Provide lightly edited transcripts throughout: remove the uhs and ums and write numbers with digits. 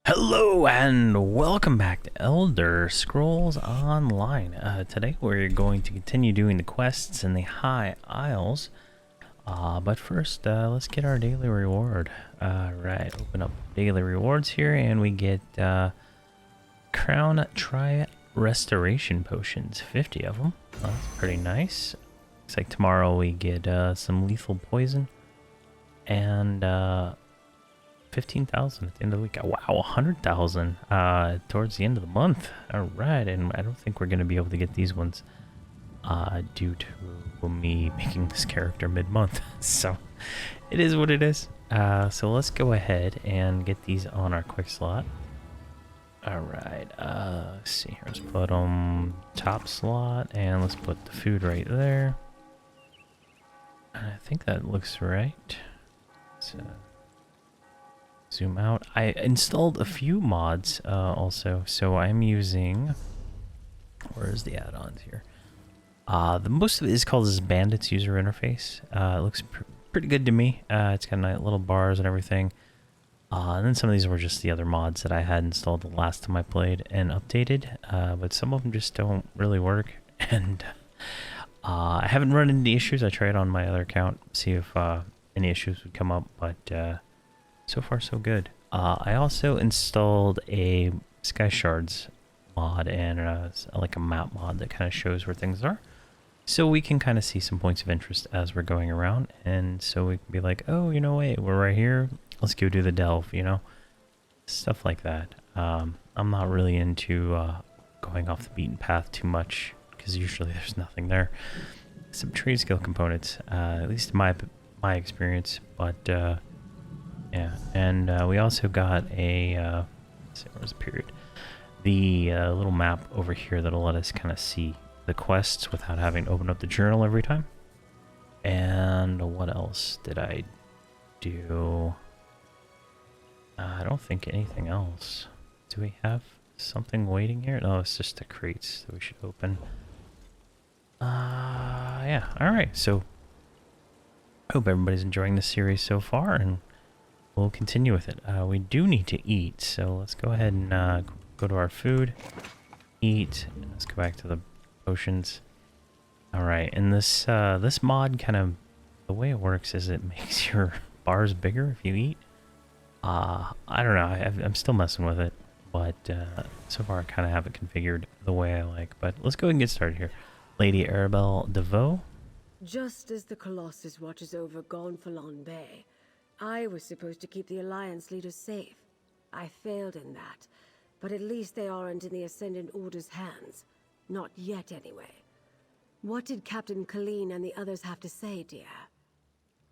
Hello and welcome back to Elder Scrolls Online. Today we're going to continue doing the quests in the High Isles. But first, let's get our daily reward. Right, open up daily rewards here and we get Crown Tri Restoration Potions, 50 of them. That's pretty nice. Looks like tomorrow we get some lethal poison and 15,000 at the end of the week. Wow, 100,000 towards the end of the month. All right, and I don't think we're going to be able to get these ones due to me making this character mid-month. So it is what it is. So let's go ahead and get these on our quick slot. All right, let's see here. Let's put them top slot, and let's put the food right there. I think that looks right. So zoom out. I installed a few mods also, so I'm using, where's the add-ons here? The most of it is called this Bandits user interface. It looks pretty good to me. It's got nice little bars and everything. And then some of these were just the other mods that I had installed the last time I played and updated, but some of them just don't really work. And I haven't run into issues. I tried on my other account, see if any issues would come up, but so far so good. I also installed a Sky Shards mod and like a map mod that kind of shows where things are, so we can kind of see some points of interest as we're going around, and so we can be like, oh, you know, wait, we're right here, let's go do the delve, you know, stuff like that. I'm not really into going off the beaten path too much, because usually there's nothing there. Some trade skill components, at least in my experience, but yeah, and we also got a let's see, where's the period? The little map over here that'll let us kind of see the quests without having to open up the journal every time. And what else did I do? I don't think anything else. Do we have something waiting here? No, it's just the crates that we should open. Yeah, alright, so I hope everybody's enjoying this series so far, and we'll continue with it. We do need to eat, so let's go ahead and go to our food, eat, and let's go back to the potions. Alright, and this this mod kind of, the way it works is it makes your bars bigger if you eat. I don't know, I'm still messing with it, but so far I kind of have it configured the way I like. But let's go ahead and get started here. Lady Arabelle DeVoe. Just as the Colossus watches over Gonfalon Bay, I was supposed to keep the Alliance leaders safe. I failed in that, but at least they aren't in the Ascendant Order's hands. Not yet, anyway. What did Captain Colleen and the others have to say, dear?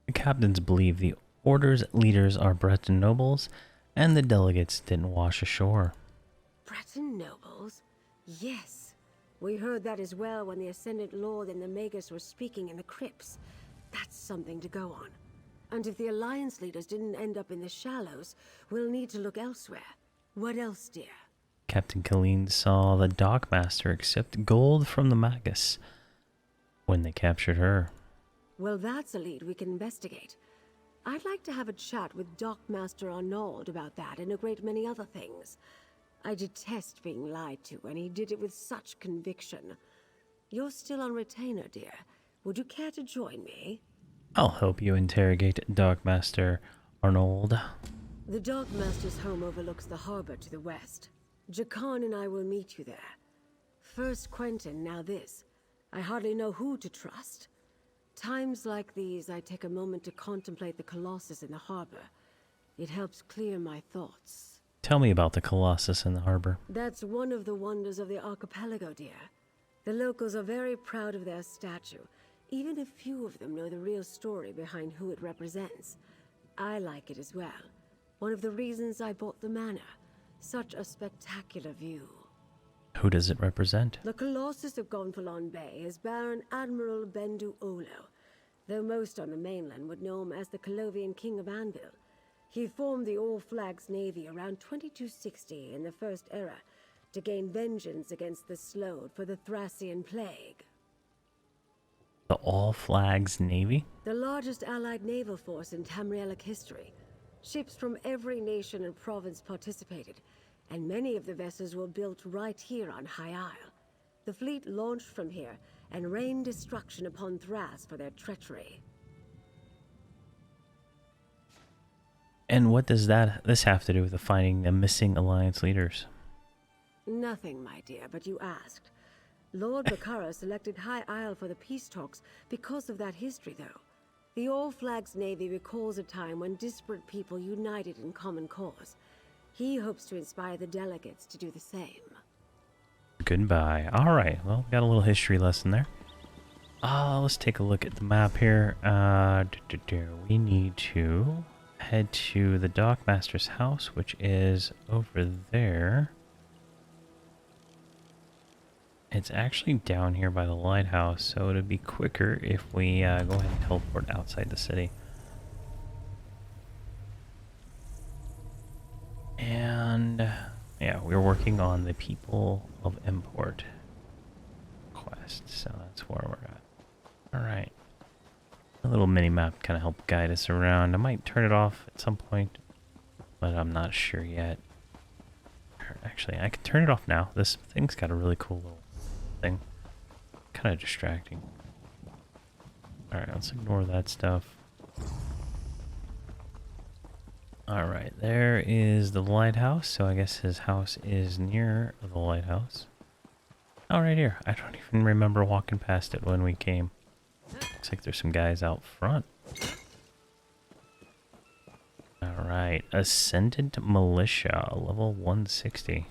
The captains believe the Order's leaders are Breton nobles, and the delegates didn't wash ashore. Breton nobles? Yes. We heard that as well when the Ascendant Lord and the Magus were speaking in the crypts. That's something to go on. And if the Alliance leaders didn't end up in the shallows, we'll need to look elsewhere. What else, dear? Captain Colleen saw the Dockmaster accept gold from the Magus when they captured her. Well, that's a lead we can investigate. I'd like to have a chat with Dockmaster Arnauld about that and a great many other things. I detest being lied to, and he did it with such conviction. You're still on retainer, dear. Would you care to join me? I'll help you interrogate Dockmaster Arnauld. The Dockmaster's home overlooks the harbor to the west. Jacan and I will meet you there. First Quentin, now this. I hardly know who to trust. Times like these, I take a moment to contemplate the Colossus in the harbor. It helps clear my thoughts. Tell me about the Colossus in the harbor. That's one of the wonders of the archipelago, dear. The locals are very proud of their statue, even if few of them know the real story behind who it represents. I like it as well. One of the reasons I bought the manor. Such a spectacular view. Who does it represent? The Colossus of Gonfalon Bay is Baron Admiral Bendu Olo, though most on the mainland would know him as the Colovian King of Anvil. He formed the All-Flags Navy around 2260 in the First Era to gain vengeance against the Slode for the Thracian Plague. The All Flags Navy? The largest allied naval force in Tamrielic history. Ships from every nation and province participated, and many of the vessels were built right here on High Isle. The fleet launched from here and rained destruction upon Thras for their treachery. And what does this have to do with finding the missing Alliance leaders? Nothing, my dear, but you asked. Lord Bakara selected High Isle for the peace talks because of that history, though. The All Flags Navy recalls a time when disparate people united in common cause. He hopes to inspire the delegates to do the same. Goodbye. Alright, well, got a little history lesson there. Let's take a look at the map here. We need to head to the Dockmaster's house, which is over there. It's actually down here by the lighthouse, so it'd be quicker if we go ahead and teleport outside the city. And yeah, we're working on the People of Import quest, so that's where we're at. Alright. A little mini-map kind of help guide us around. I might turn it off at some point, but I'm not sure yet. Actually, I can turn it off now. This thing's got a really cool little thing. Kind of distracting. Alright, let's ignore that stuff. Alright, there is the lighthouse, so I guess his house is near the lighthouse. Oh, right here. I don't even remember walking past it when we came. Looks like there's some guys out front. Alright, Ascendant Militia, level 160.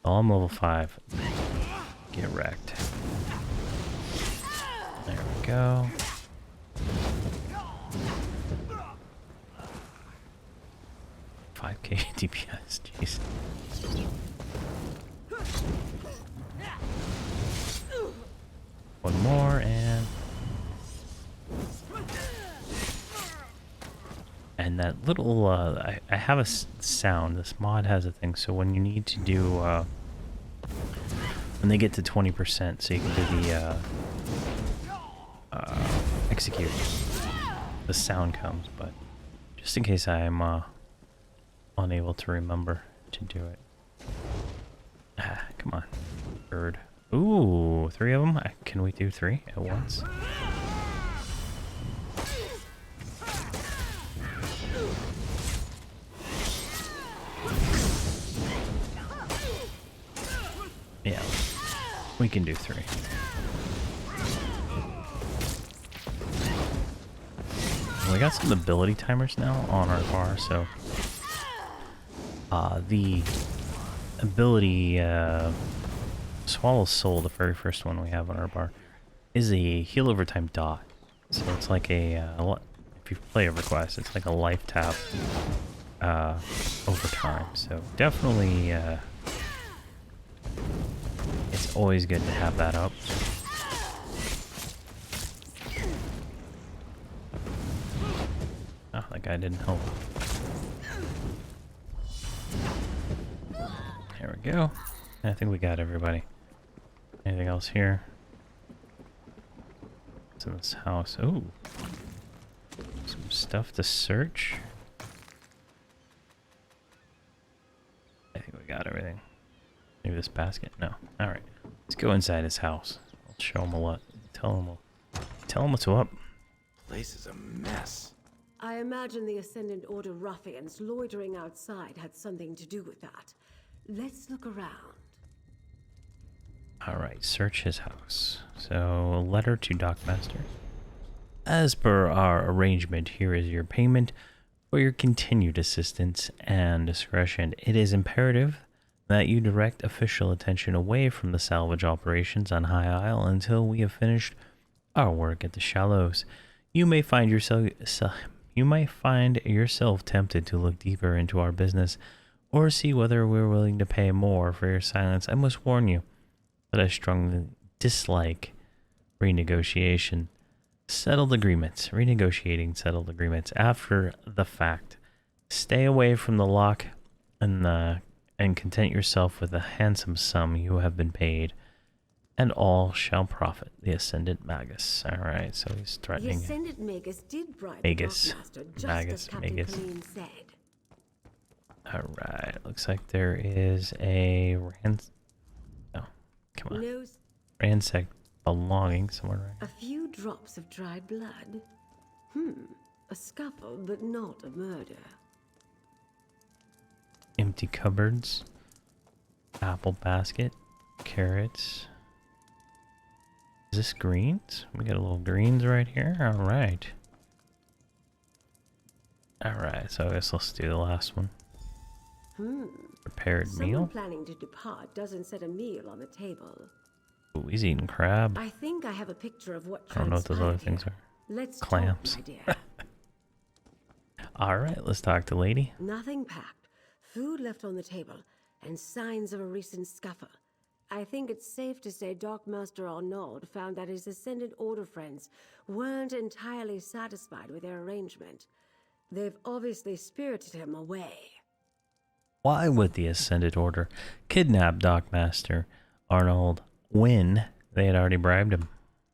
Oh, I'm level 5. Get wrecked. There we go. $5K DPS, jeez. One more and that little I have a sound. This mod has a thing, so when you need to do when they get to 20%, so you can do the execute, the sound comes, but just in case I'm unable to remember to do it. Come on, bird. Ooh, 3 of them. Can we do 3 at once? Yeah, we can do 3. We got some ability timers now on our bar, so the ability Swallow Soul, the very first one we have on our bar, is a heal over time dot. So it's like a if you play a request, it's like a life tap over time. So definitely it's always good to have that up. Oh, that guy didn't help. There we go. I think we got everybody. Anything else here? What's in this house? Ooh. Some stuff to search. I think we got everything. Maybe this basket? No. Alright. Let's go inside his house. I'll show him a lot. Tell him what's up. Place is a mess. I imagine the Ascendant Order ruffians loitering outside had something to do with that. Let's look around. Alright, search his house. So, a letter to Dockmaster. As per our arrangement, here is your payment for your continued assistance and discretion. It is imperative that you direct official attention away from the salvage operations on High Isle until we have finished our work at the Shallows. You may find yourself tempted to look deeper into our business or see whether we're willing to pay more for your silence. I must warn you that I strongly dislike renegotiating settled agreements after the fact. Stay away from the lock and content yourself with the handsome sum you have been paid. and all shall profit. The Ascendant Magus. Alright, so he's The threatening Ascendant Magus did bribe Magus. the Darkmaster, just Magus, as Captain Magus. Colleen said. Alright, looks like there is a oh, come on. No, Ransack belonging somewhere. a few drops of dried blood. A scuffle, but not a murder. Empty cupboards. Apple basket. Carrots. Is this greens? We got a little greens right here. Alright. Alright, so I guess let's do the last one. Prepared Someone meal. planning to depart doesn't set a meal on the table. Ooh, he's eating crab. I think I have a picture of what I don't know what those other transpired things here. are. Let's Clams. talk, my dear. Alright, let's talk to lady. Nothing packed, food left on the table, and signs of a recent scuffle. I think it's safe to say Darkmaster Arnaud found that his Ascendant Order friends weren't entirely satisfied with their arrangement. They've obviously spirited him away. Why would the Ascended Order kidnap Darkmaster Arnold when they had already bribed him?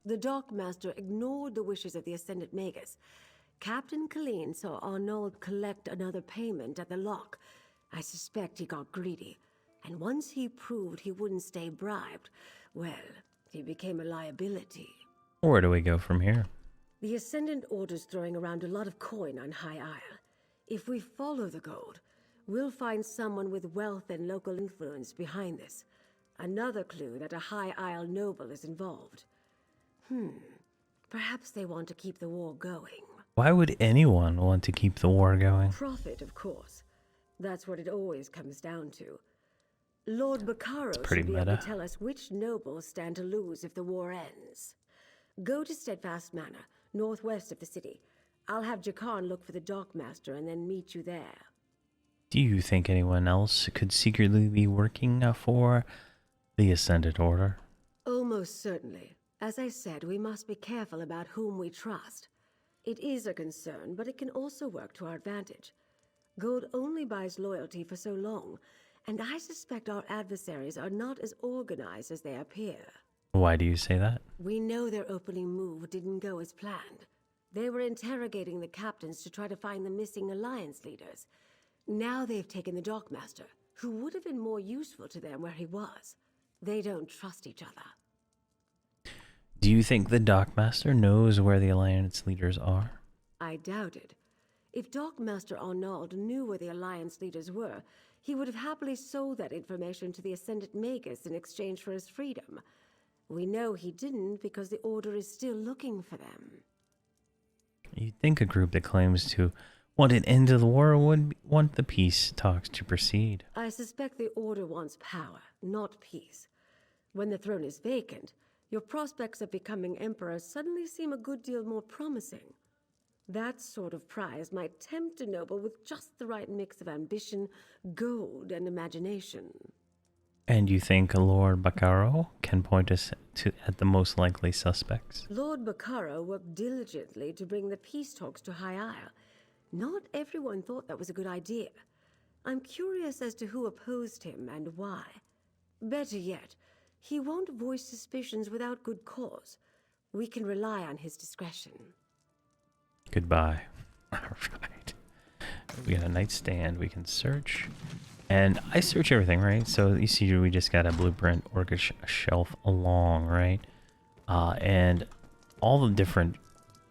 The Darkmaster ignored the wishes of the Ascendant Magus. Captain Colleen saw Arnold collect another payment at the lock. I suspect he got greedy, and once he proved he wouldn't stay bribed, well, he became a liability. Where do we go from here? The Ascendant Order's throwing around a lot of coin on High Isle. If we follow the gold, we'll find someone with wealth and local influence behind this. Another clue that a High Isle noble is involved. Perhaps they want to keep the war going. Why would anyone want to keep the war going? Profit, of course. That's what it always comes down to. Lord Baccaro pretty should be able meta. to tell us which nobles stand to lose if the war ends. Go to Steadfast Manor, northwest of the city. I'll have Jakarn look for the Darkmaster and then meet you there. Do you think anyone else could secretly be working for the Ascended Order? Almost certainly. As I said, we must be careful about whom we trust. It is a concern, but it can also work to our advantage. Gold only buys loyalty for so long, and I suspect our adversaries are not as organized as they appear. Why do you say that? We know their opening move didn't go as planned. They were interrogating the captains to try to find the missing alliance leaders. Now they've taken the Darkmaster, who would have been more useful to them where he was. They don't trust each other. Do you think the Darkmaster knows where the Alliance leaders are? I doubt it. If Darkmaster Arnaud knew where the Alliance leaders were, he would have happily sold that information to the Ascendant Magus in exchange for his freedom. We know he didn't because the Order is still looking for them. You'd think a group that claims to want an end to the war would want the peace talks to proceed. I suspect the Order wants power, not peace. When the throne is vacant, your prospects of becoming Emperor suddenly seem a good deal more promising. That sort of prize might tempt a noble with just the right mix of ambition, gold, and imagination. And you think Lord Baccaro can point us at the most likely suspects? Lord Baccaro worked diligently to bring the peace talks to High Isle. Not everyone thought that was a good idea. I'm curious as to who opposed him and why. Better yet, he won't voice suspicions without good cause. We can rely on his discretion. Goodbye. Alright. We got a nightstand we can search. And I search everything, right? So you see we just got a blueprint or a shelf along, right? And all the different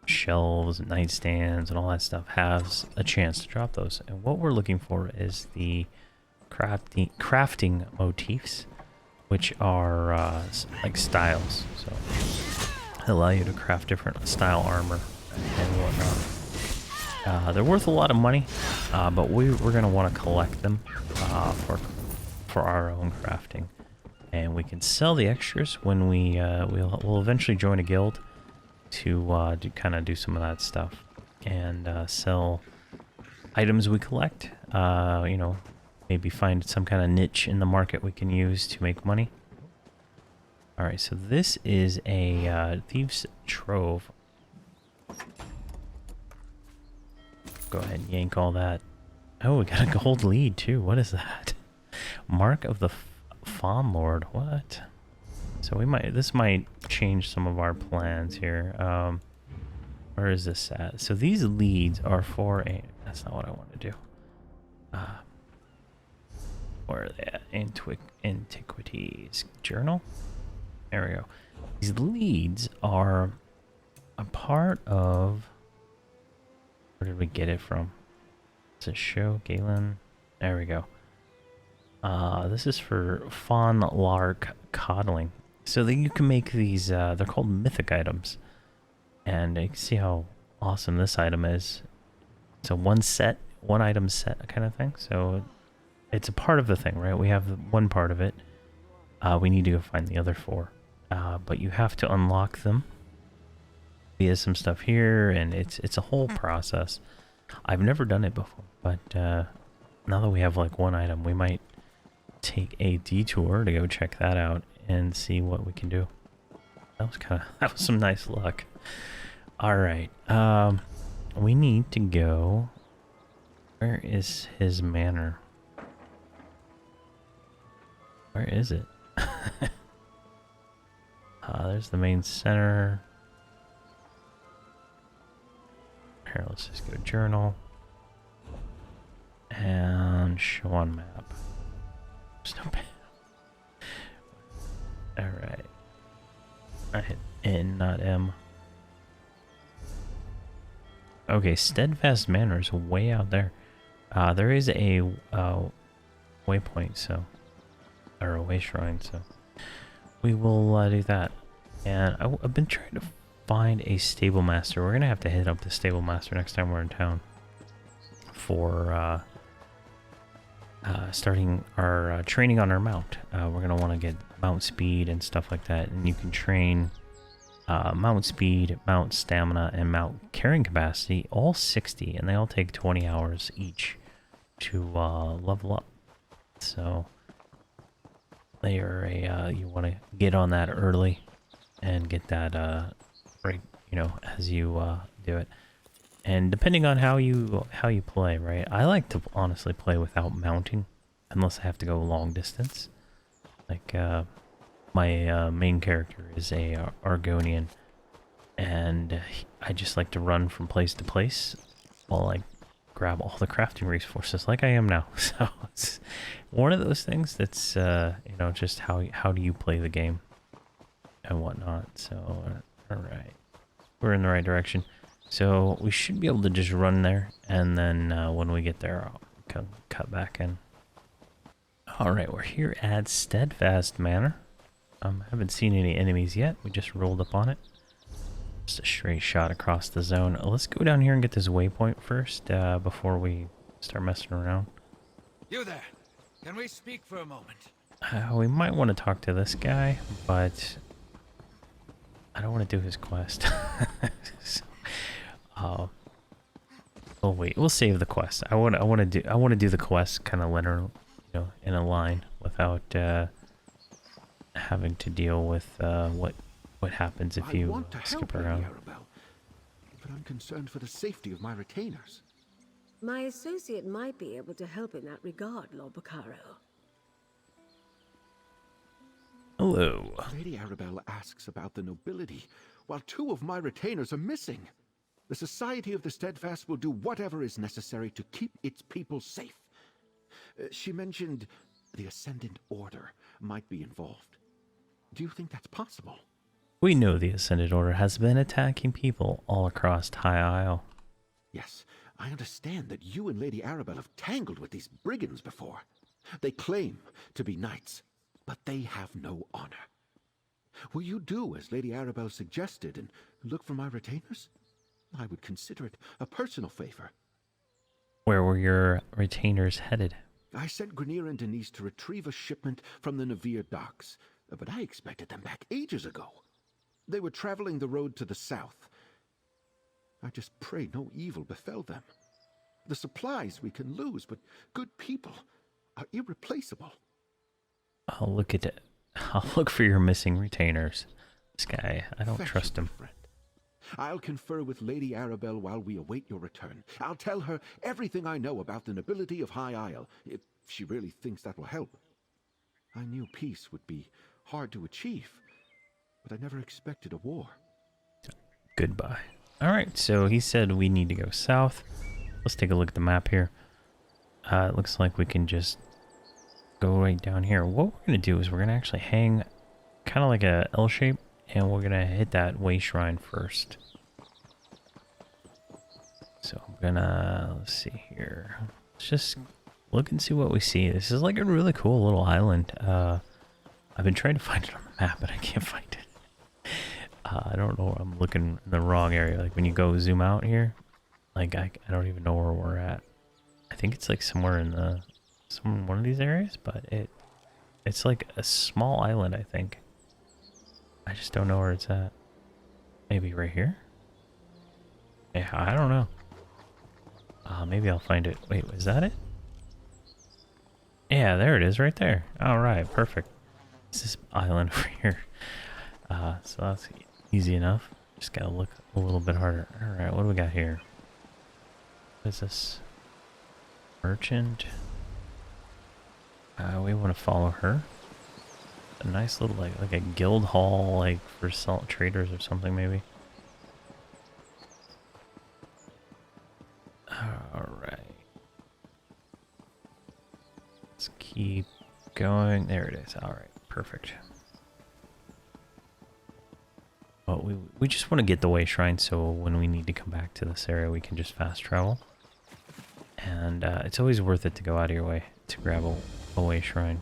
shelves, nightstands, and all that stuff has a chance to drop those. And what we're looking for is the crafting motifs, which are like styles. So allow you to craft different style armor and whatnot. They're worth a lot of money, but we're going to want to collect them for our own crafting. And we can sell the extras when we'll eventually join a guild to kind of do some of that stuff and sell items we collect. You know, maybe find some kind of niche in the market we can use to make money. Alright, so this is a Thieves' Trove. Go ahead and yank all that. Oh, we got a gold lead too. What is that? Mark of the Fawn Lord. What? So this might change some of our plans here. Where is this at? So these leads are for a... That's not what I want to do. Where are they at? Antiquities journal? There we go. These leads are a part of... Where did we get it from? It's a show, Galen. There we go. This is for fawn lark coddling. So that you can make these, they're called mythic items. And you can see how awesome this item is. So one item set kind of thing. So it's a part of the thing, right? We have one part of it. We need to go find the other 4. But you have to unlock them via some stuff here, and it's a whole process. I've never done it before, but now that we have like one item, we might take a detour to go check that out and see what we can do. That was some nice luck. All right, we need to go. Where is his manor? Where is it? There's the main center. Here, let's just go journal. And show on map. There's no map. Alright. I hit N, not M. Okay, Steadfast Manor is way out there. There is a waypoint, so... Or a way shrine, so... We will do that. And I've been trying to find a stable master. We're gonna have to hit up the stable master next time we're in town for starting our training on our mount. We're gonna want to get mount speed and stuff like that, and you can train mount speed, mount stamina, and mount carrying capacity, all 60, and they all take 20 hours each to level up. So they are you want to get on that early and get that right, you know, as you do it. And depending on how you play, right? I like to honestly play without mounting, unless I have to go long distance. Like my main character is a Argonian, and I just like to run from place to place while I grab all the crafting resources, like I am now. So it's one of those things that's you know, just how do you play the game and whatnot. So all right, we're in the right direction. So we should be able to just run there, and then when we get there, I'll cut back in. All right, we're here at Steadfast Manor. Haven't seen any enemies yet. We just rolled up on it. Just a straight shot across the zone. Let's go down here and get this waypoint first before we start messing around. You there? Can we speak for a moment? We might want to talk to this guy, but I don't want to do his quest. So, oh wait, we'll save the quest. I want to do the quest kind of linear, you know, in a line without having to deal with what happens if you want to skip help around. Lady Arabelle, but I'm concerned for the safety of my retainers. My associate might be able to help in that regard, Lord Bacaro. Hello. Lady Arabelle asks about the nobility, while 2 of my retainers are missing. The Society of the Steadfast will do whatever is necessary to keep its people safe. She mentioned the Ascendant Order might be involved. Do you think that's possible? We know the Ascended Order has been attacking people all across High Isle. Yes, I understand that you and Lady Arabelle have tangled with these brigands before. They claim to be knights, but they have no honor. Will you do as Lady Arabelle suggested and look for my retainers? I would consider it a personal favor. Where were your retainers headed? I sent Grenier and Denise to retrieve a shipment from the Navir docks, but I expected them back ages ago. They were traveling the road to the south. I just pray no evil befell them. The supplies we can lose, but good people are irreplaceable. I'll look at it. I'll look for your missing retainers. This guy, I don't trust him. Friend. I'll confer with Lady Arabelle while we await your return. I'll tell her everything I know about the nobility of High Isle, if she really thinks that will help. I knew peace would be hard to achieve, but I never expected a war. Goodbye. Alright, so he said we need to go south. Let's take a look at the map here. It looks like we can just go right down here. What we're going to do is we're going to actually hang kind of like a L shape, and we're going to hit that way shrine first. So I'm going to, let's see here. Let's just look and see what we see. This is like a really cool little island. I've been trying to find it on the map, but I can't find it. I don't know. I'm looking in the wrong area. Like when you go zoom out here, like I don't even know where we're at. I think it's like somewhere in one of these areas, but it's like a small island, I think. I just don't know where it's at. Maybe right here? Yeah, I don't know. Maybe I'll find it. Wait, is that it? Yeah, there it is right there. Alright, perfect. It's this island over here. So that's easy enough. Just gotta look a little bit harder. Alright, what do we got here? What is this? Merchant. We want to follow her. A nice little like a guild hall, like for salt traders or something maybe. Alright. Let's keep going. There it is. Alright, perfect. Well, we just want to get the way shrine, so when we need to come back to this area, we can just fast travel. And it's always worth it to go out of your way to grab a way shrine,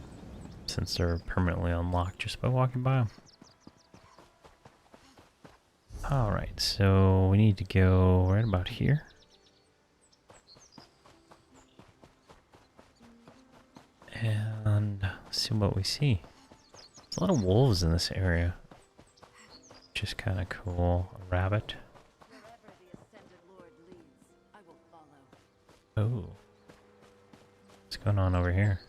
since they're permanently unlocked just by walking by them. Alright, so we need to go right about here. And let's see what we see. There's a lot of wolves in this area, which is kind of cool. A rabbit. Oh. What's going on over here?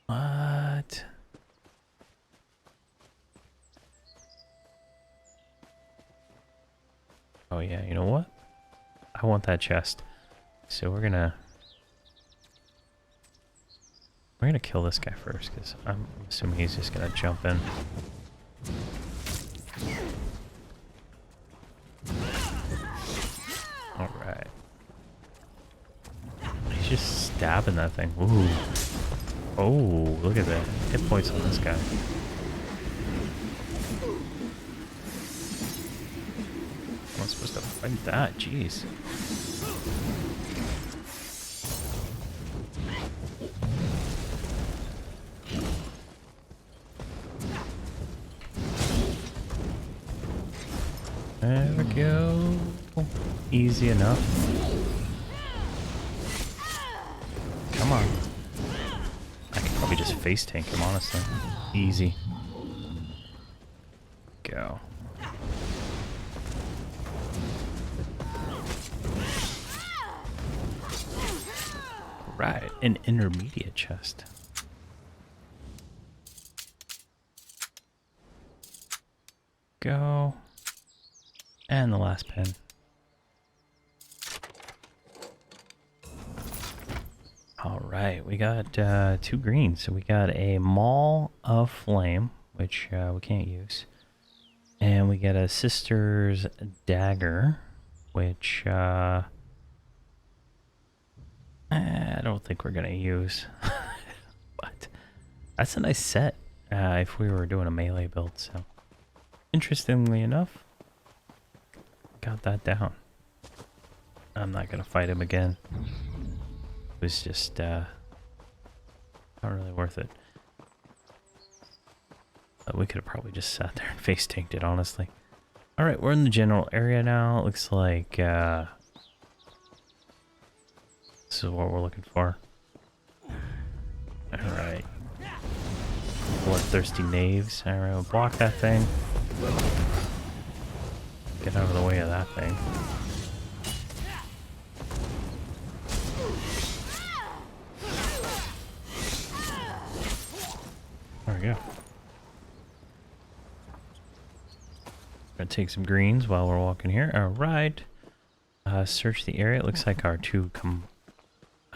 What? Oh yeah, you know what? I want that chest. So we're gonna kill this guy first, because I'm assuming he's just gonna jump in. Alright. He's just stabbing that thing. Ooh. Oh, look at that. Hit points on this guy. I'm not supposed to fight that. Jeez. There we go. Easy enough. Come on. I could probably just face tank him, honestly. Easy. Go. Right, an intermediate chest. Go. And the last pin. Alright, we got 2 greens. So we got a Maul of Flame, which we can't use. And we got a Sister's Dagger, which I don't think we're going to use. But that's a nice set if we were doing a melee build. So interestingly enough, got that down. I'm not going to fight him again. It was just not really worth it. We could have probably just sat there and face tanked it, honestly. Alright, we're in the general area now. It looks like this is what we're looking for. Alright. Bloodthirsty knaves. Alright, we'll block that thing. Get out of the way of that thing. There we go. Gonna take some greens while we're walking here. Alright. Search the area. It looks like our 2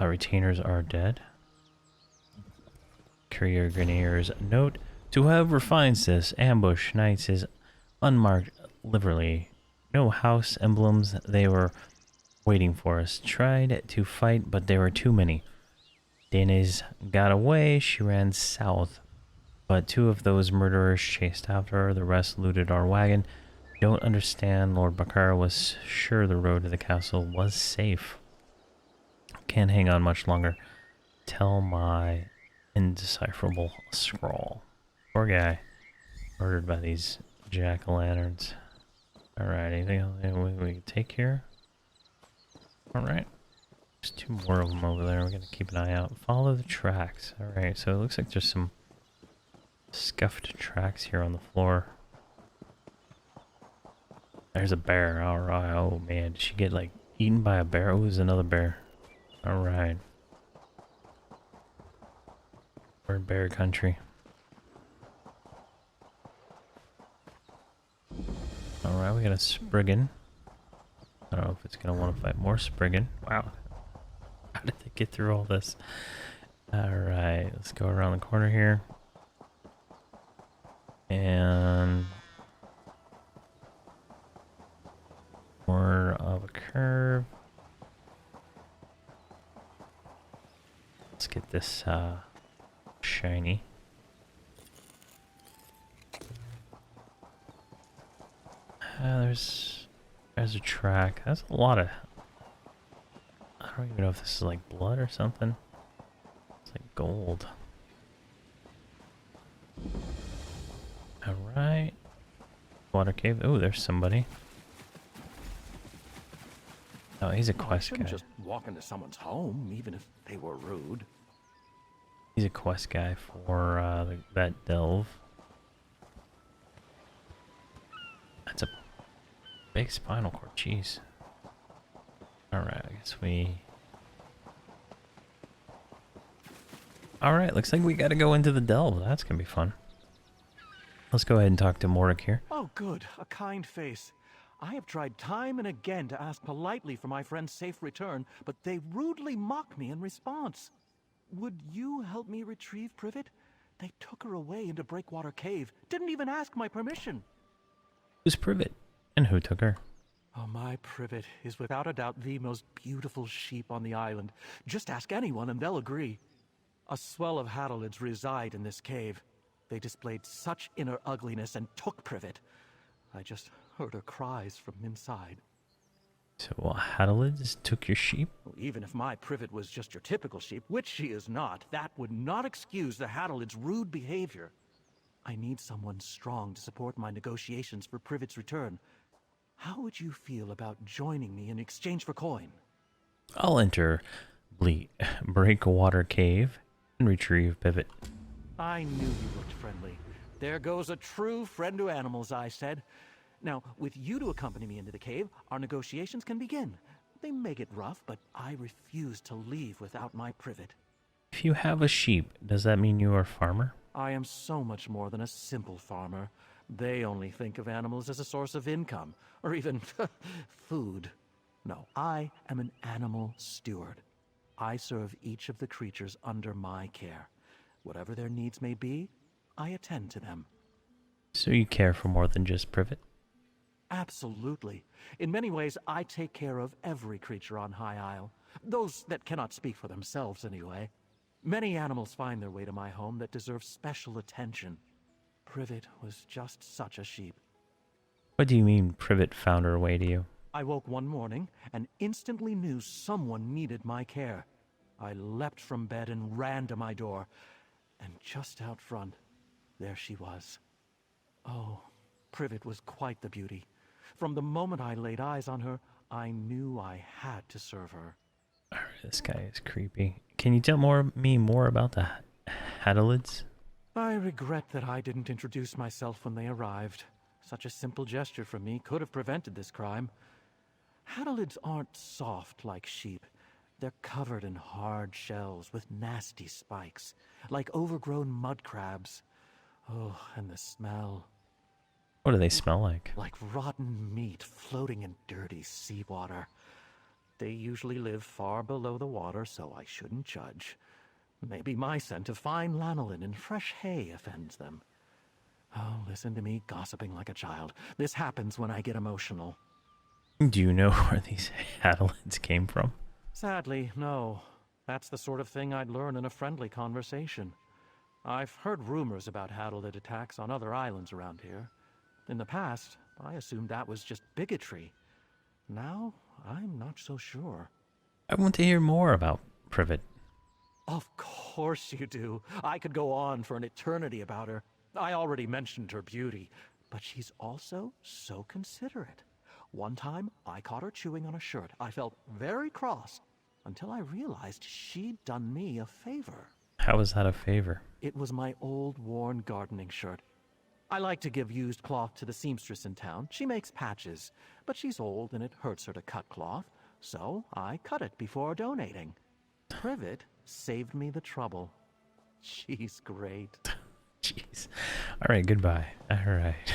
retainers are dead. Courier Grenier's note. To whoever finds this, ambush knights his unmarked livery. No house emblems, they were waiting for us. Tried to fight, but there were too many. Danes got away, she ran south. But two of those murderers chased after her, the rest looted our wagon. Don't understand, Lord Bakar was sure the road to the castle was safe. Can't hang on much longer. Tell my indecipherable scrawl. Poor guy. Murdered by these jack-o'-lanterns. Alright, anything else we can take here? Alright. There's two more of them over there. We're gonna keep an eye out. Follow the tracks. Alright, so it looks like there's some scuffed tracks here on the floor. There's a bear. Alright. Oh man, did she get like eaten by a bear? Oh, there's another bear. Alright. We're in bear country. Alright, we got a Spriggan. I don't know if it's going to want to fight more Spriggan. Wow. How did they get through all this? Alright, let's go around the corner here. And... more of a curve. Let's get this shiny. There's a track. That's a lot of... I don't even know if this is like blood or something. It's like gold. Alright. Water cave. Oh, there's somebody. Oh, he's a quest guy. Just walk into someone's home, even if they were rude. He's a quest guy for that delve. That's a big spinal cord. Jeez. Alright, I guess we... Alright, looks like we gotta go into the delve. That's gonna be fun. Let's go ahead and talk to Mordek here. Oh, good. A kind face. I have tried time and again to ask politely for my friend's safe return, but they rudely mock me in response. Would you help me retrieve Privet? They took her away into Breakwater Cave. Didn't even ask my permission. Who's Privet? And who took her? Oh, my Privet is without a doubt the most beautiful sheep on the island. Just ask anyone and they'll agree. A swell of Hadalids reside in this cave. They displayed such inner ugliness and took Privet. I just heard her cries from inside. So Hadalids took your sheep? Even if my Privet was just your typical sheep, which she is not, that would not excuse the Hadalids' rude behavior. I need someone strong to support my negotiations for Privet's return. How would you feel about joining me in exchange for coin? I'll enter Breakwater Cave and retrieve Privet. I knew you looked friendly. There goes a true friend to animals, I said. Now, with you to accompany me into the cave, our negotiations can begin. They may get rough, but I refuse to leave without my Privet. If you have a sheep, does that mean you are a farmer? I am so much more than a simple farmer. They only think of animals as a source of income, or even food. No, I am an animal steward. I serve each of the creatures under my care. Whatever their needs may be, I attend to them. So you care for more than just Privet? Absolutely. In many ways, I take care of every creature on High Isle. Those that cannot speak for themselves, anyway. Many animals find their way to my home that deserve special attention. Privet was just such a sheep. What do you mean Privet found her way to you? I woke one morning and instantly knew someone needed my care. I leapt from bed and ran to my door. And just out front, there she was. Oh, Privet was quite the beauty. From the moment I laid eyes on her, I knew I had to serve her. Alright, this guy is creepy. Can you tell me more about the Hadalids? I regret that I didn't introduce myself when they arrived. Such a simple gesture from me could have prevented this crime. Hadalids aren't soft like sheep. They're covered in hard shells with nasty spikes, like overgrown mud crabs. Oh, and the smell. What do they smell like? Like rotten meat floating in dirty seawater. They usually live far below the water, so I shouldn't judge. Maybe my scent of fine lanolin and fresh hay offends them. Oh, listen to me gossiping like a child. This happens when I get emotional. Do you know where these Hadalids came from? Sadly, no. That's the sort of thing I'd learn in a friendly conversation. I've heard rumors about Hadalid attacks on other islands around here. In the past, I assumed that was just bigotry. Now, I'm not so sure. I want to hear more about Privet. Of course you do. I could go on for an eternity about her. I already mentioned her beauty, but she's also so considerate. One time, I caught her chewing on a shirt. I felt very cross until I realized she'd done me a favor. How is that a favor? It was my old worn gardening shirt. I like to give used cloth to the seamstress in town. She makes patches, but she's old and it hurts her to cut cloth, so I cut it before donating. Privet saved me the trouble. She's great. Jeez. Alright, goodbye. Alright.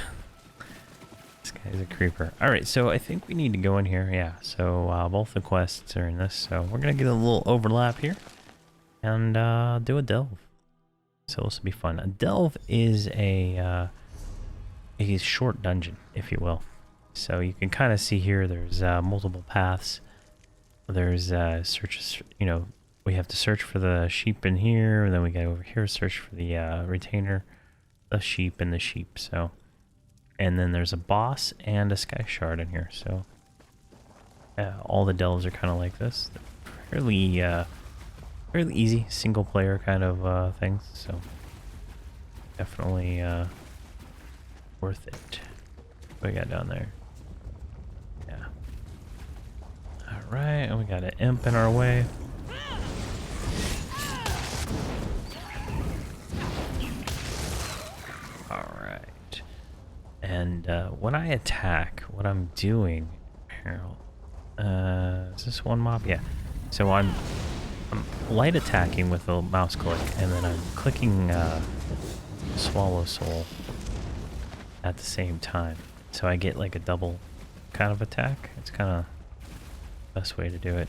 This guy's a creeper. Alright, so I think we need to go in here. Yeah, so both the quests are in this, so we're going to get a little overlap here and do a delve. So this will be fun. A delve is a short dungeon, if you will. So you can kind of see here there's multiple paths. There's searches, you know, we have to search for the sheep in here, and then we go over here, search for the retainer, the sheep, and the sheep. So, and then there's a boss and a sky shard in here. So all the delves are kind of like this. They're fairly easy, single player kind of things. So definitely worth it. What we got down there? Yeah. All right, and we got an imp in our way. Alright. And when I attack, what I'm doing here, is this one mob? Yeah. So I'm light attacking with the mouse click, and then I'm clicking Swallow Soul at the same time. So I get like a double kind of attack. It's kind of the best way to do it.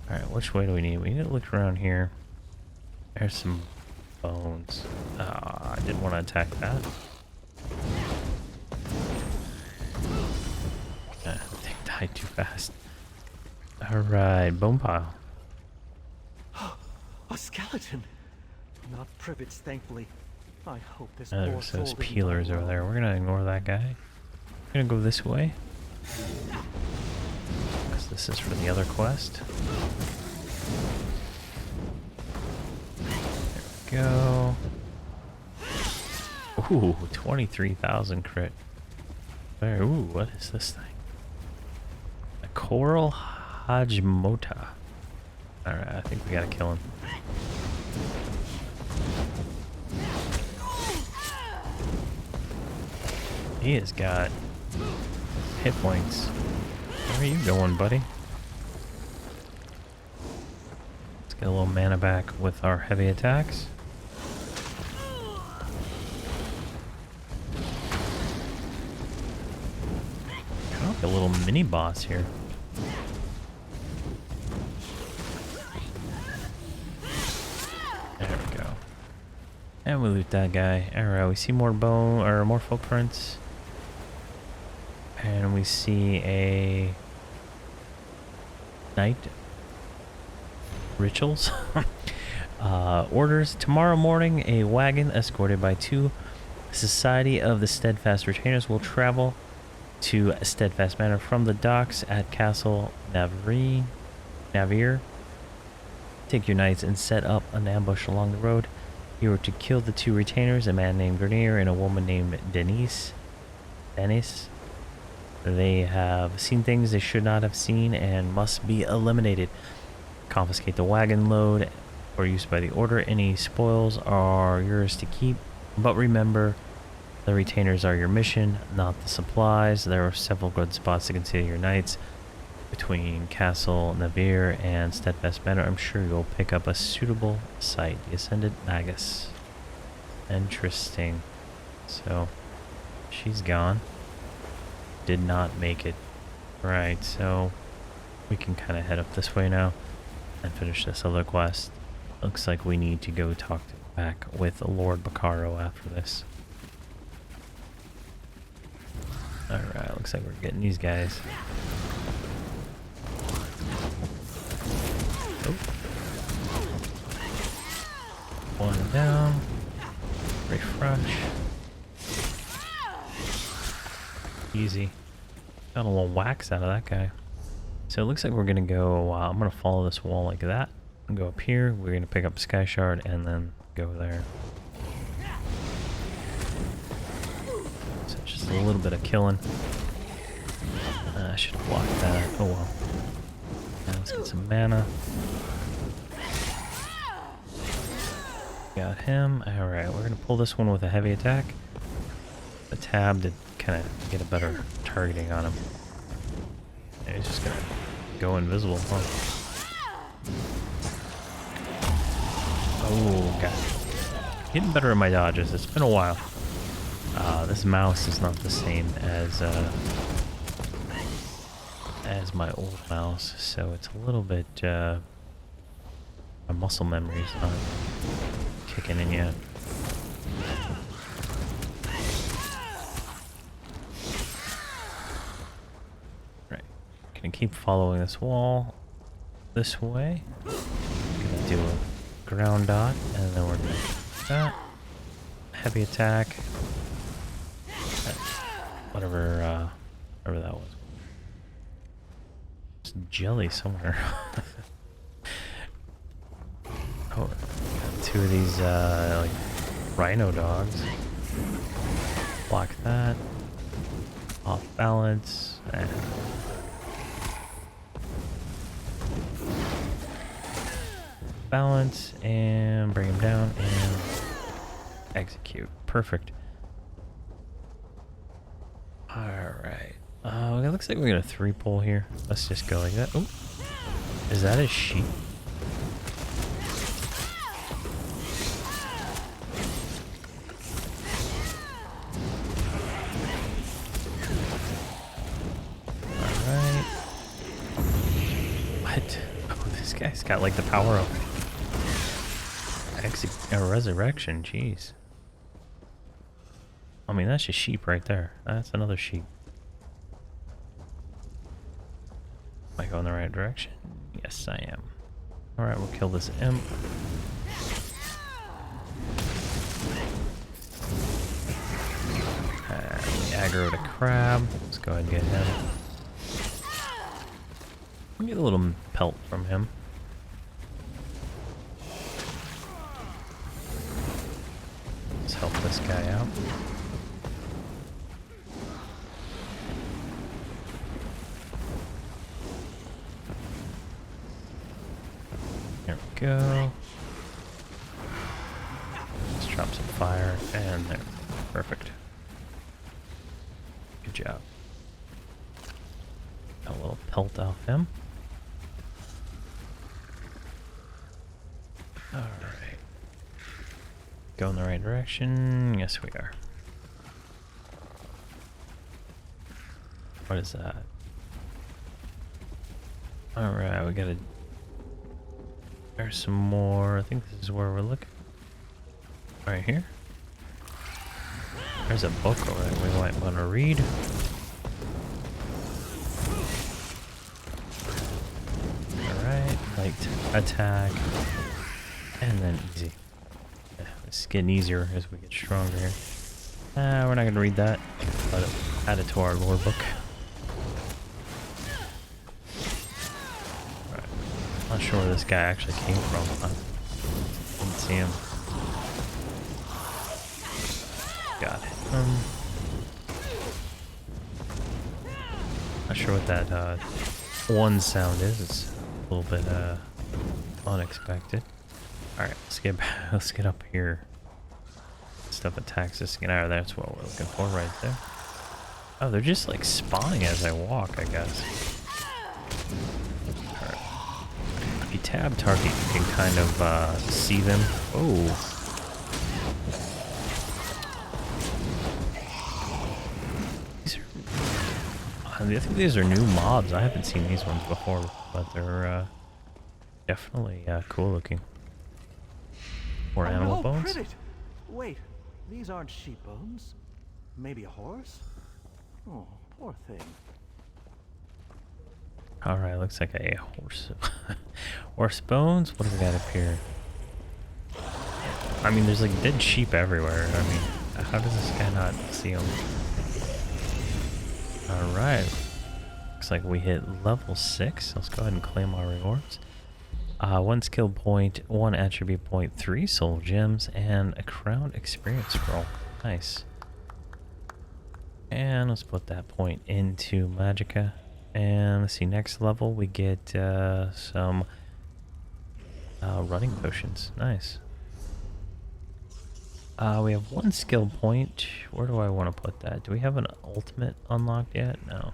Alright, which way do we need? We need to look around here. There's some bones. I didn't want to attack that. The thing died too fast. Alright, bone pile. A skeleton! Not Privet's, thankfully. I hope this There's those peelers over there. We're gonna ignore that guy. We're gonna go this way. Because this is for the other quest. Go. Ooh, 23,000 crit. There. Ooh, what is this thing? A coral Hajmota. Alright, I think we gotta kill him. He has got hit points. Where are you going, buddy? Let's get a little mana back with our heavy attacks. Kind of like a little mini boss here. There we go. And we loot that guy. Alright, we see more bone or more footprints. And we see a night rituals. Orders tomorrow morning, a wagon escorted by 2 Society of the Steadfast Retainers will travel to Steadfast Manor from the docks at Castle Navir. Take your knights and set up an ambush along the road. You are to kill the 2 retainers, a man named Grenier and a woman named Denise. They have seen things they should not have seen and must be eliminated. Confiscate the wagon load for use by the order. Any spoils are yours to keep, but remember, the retainers are your mission, not the supplies. There are several good spots to consider your knights between Castle Navir and Steadfast Manor. I'm sure you'll pick up a suitable site. The Ascendant Magus. Interesting. So, she's gone. Did not make it. Right, so we can kind of head up this way now and finish this other quest. Looks like we need to go talk back with Lord Bacaro after this. Alright, looks like we're getting these guys. Oh. One down. Refresh. Easy. Got a little wax out of that guy. So it looks like we're gonna go, I'm gonna follow this wall like that. And go up here, we're gonna pick up a sky shard and then go there. So just a little bit of killing. I should have blocked that. Oh well. Now let's get some mana. Got him. Alright, we're gonna pull this one with a heavy attack. The tab to kind of get a better targeting on him. And he's just gonna go invisible, huh? Oh, god. Getting better at my dodges. It's been a while. This mouse is not the same as my old mouse, so it's a little bit, my muscle memory's not kicking in yet. Right. Gonna keep following this wall this way. Gonna do a ground dot, and then we're gonna do that. Heavy attack. Whatever that was. There's jelly somewhere. Oh, got two of these like rhino dogs. Block that. Off balance. And balance and bring him down and execute. Perfect. Alright. It looks like we're gonna 3-pull here. Let's just go like that. Oh, is that a sheep? Alright. What? Oh, this guy's got like the power of resurrection. Jeez. I mean, that's a sheep right there. That's another sheep. Am I going the right direction? Yes, I am. Alright, we'll kill this imp. We aggroed a crab. Let's go ahead and get him. We'll get a little pelt from him. Let's help this guy out. There we go. Let's drop some fire, and there. Perfect. Good job. Got a little pelt off him. Alright. Go in the right direction. Yes, we are. What is that? Alright, we gotta... There's some more. I think this is where we're looking. Right here. There's a book over there we might want to read. Alright, light attack. And then easy. Yeah, it's getting easier as we get stronger here. We're not going to read that. But add it to our lore book. Right. Not sure where this guy actually came from. I didn't see him. Got him. Not sure what that one sound is. It's a little bit unexpected. All right, let's get up here. Stuff attacks us. Get out of there. That's what we're looking for right there. Oh, they're just like spawning as I walk, I guess. All right. If you tab target, you can kind of see them. Oh. I think these are new mobs. I haven't seen these ones before, but they're definitely cool looking. Or animal bones. Wait, these aren't sheep bones. Maybe a horse? Oh, poor thing. Alright, looks like a horse. Horse bones? What do we got up here? I mean, there's like dead sheep everywhere. I mean, how does this guy not see them? Alright. Looks like we hit level 6. Let's go ahead and claim our rewards. 1 skill point, 1 attribute point, 3 soul gems, and a crown experience scroll. Nice. And let's put that point into Magicka. And let's see, next level we get some running potions. Nice. We have 1 skill point. Where do I want to put that? Do we have an ultimate unlocked yet? No.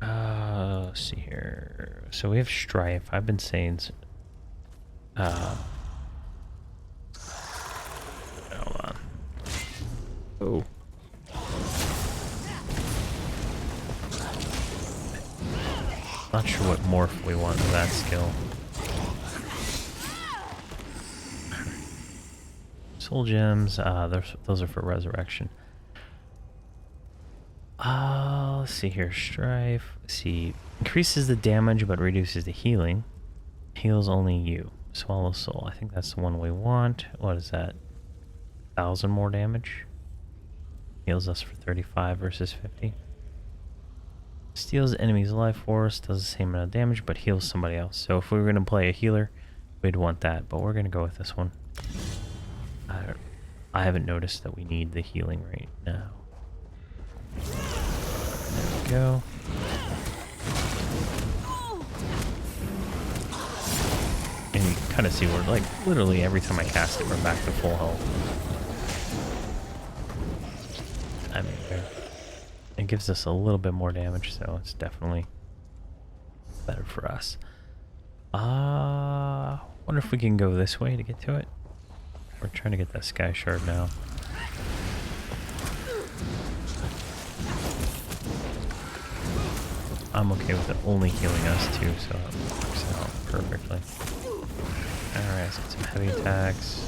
Let's see here. So we have Strife. I've been saying... hold on. Oh. Not sure what morph we want for that skill. Soul gems, those are for resurrection. Let's see here. Strife. Let's see. Increases the damage but reduces the healing. Heals only you. Swallow soul. I think that's the one we want. What is that? 1,000 more damage? Heals us for 35 versus 50. Steals enemy's life force. Does the same amount of damage but heals somebody else. So if we were going to play a healer, we'd want that. But we're going to go with this one. I haven't noticed that we need the healing right now. There we go. And you can kind of see we're like literally every time I cast it, we're back to full health. I mean, it gives us a little bit more damage, so it's definitely better for us. Wonder if we can go this way to get to it. We're trying to get that sky shard now. I'm okay with it only healing us too, so it works out perfectly. Alright, let's get some heavy attacks.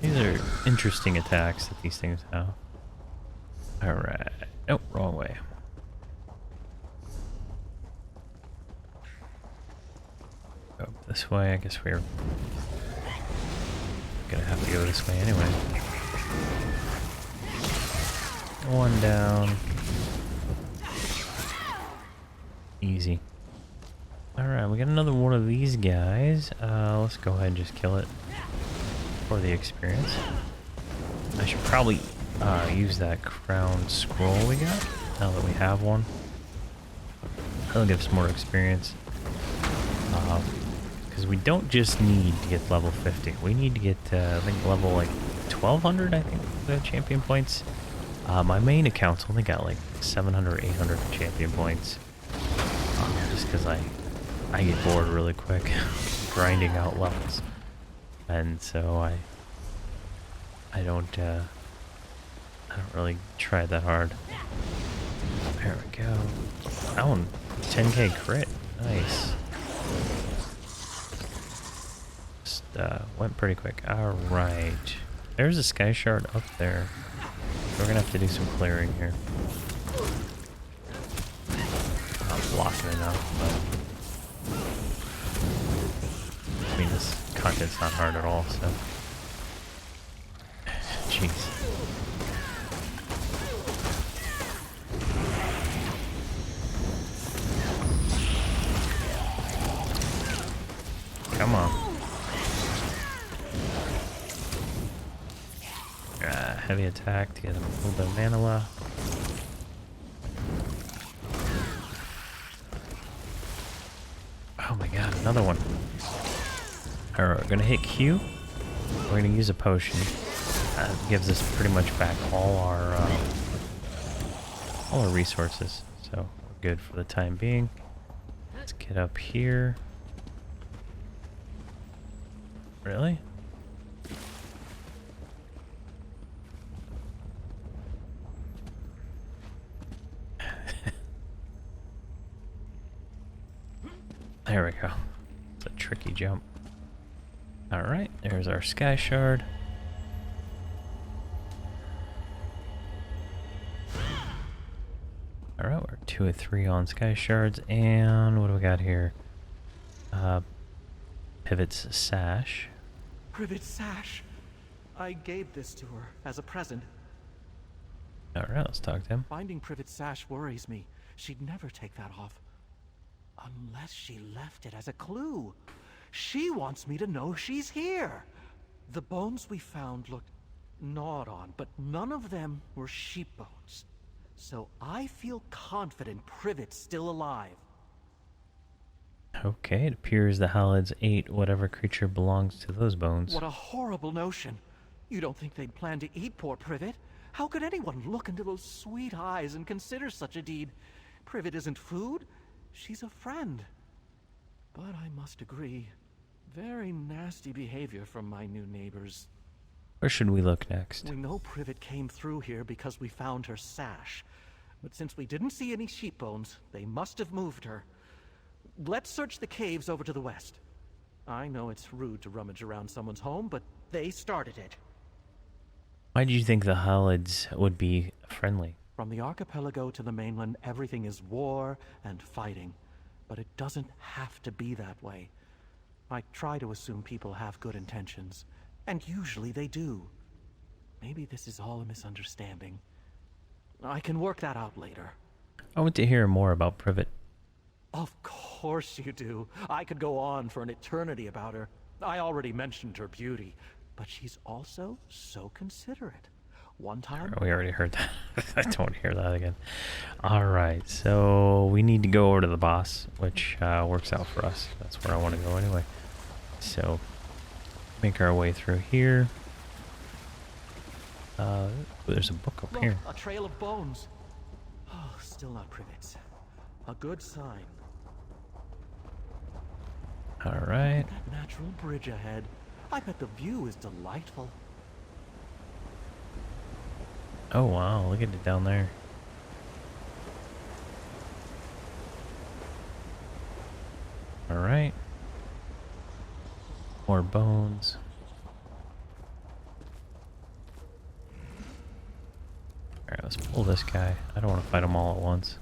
These are interesting attacks that these things have. Alright. Nope, wrong way. Go this way. I guess we're gonna have to go this way anyway. One down. Easy. Alright, we got another one of these guys. Let's go ahead and just kill it for the experience. I should probably use that crown scroll we got now that we have one. That'll give us more experience. Because we don't just need to get level 50. We need to get, I think, level like 1,200, I think, the champion points. My main account's only got like 700 or 800 champion points. Just because I get bored really quick grinding out levels. And so I don't really try that hard. There we go. That one, 10k crit. Nice. Just went pretty quick. Alright. There's a sky shard up there. We're gonna have to do some clearing here. Not blocking enough, but I mean, this content's not hard at all, so. Jeez. Come on. Heavy attack to get him a little bit of mana left. Oh my god, another one. Alright, we're gonna hit Q. We're gonna use a potion. That gives us pretty much back all our resources. So we're good for the time being. Let's get up here. Really? There we go. It's a tricky jump. Alright, there's our sky shard. Alright, we're 2 of 3 on sky shards, and what do we got here? Pivot's sash. Privet's sash. I gave this to her as a present. Alright, let's talk to him. Finding Privet's sash worries me. She'd never take that off. Unless she left it as a clue. She wants me to know she's here. The bones we found looked gnawed on, but none of them were sheep bones. So I feel confident Privet's still alive. Okay, it appears the Halids ate whatever creature belongs to those bones. What a horrible notion. You don't think they'd plan to eat poor Privet? How could anyone look into those sweet eyes and consider such a deed? Privet isn't food. She's a friend. But I must agree, very nasty behavior from my new neighbors. Where should we look next? We know Privet came through here because we found her sash. But since we didn't see any sheep bones, they must have moved her. Let's search the caves over to the west. I know it's rude to rummage around someone's home, but they started it. Why do you think the Halids would be friendly? From the archipelago to the mainland, everything is war and fighting. But it doesn't have to be that way. I try to assume people have good intentions, and usually they do. Maybe this is all a misunderstanding. I can work that out later. I want to hear more about Privet. Of course you do. I could go on for an eternity about her. I already mentioned her beauty, but she's also so considerate. One time... We already heard that. I don't want to hear that again. Alright, so we need to go over to the boss, which works out for us. That's where I want to go anyway. So, make our way through here. There's a book up Look, here. a trail of bones. Oh, still not Privet's. A good sign. Alright. That natural bridge ahead. I bet the view is delightful. Oh wow, look at it down there. Alright. More bones. Alright, let's pull this guy. I don't want to fight them all at once.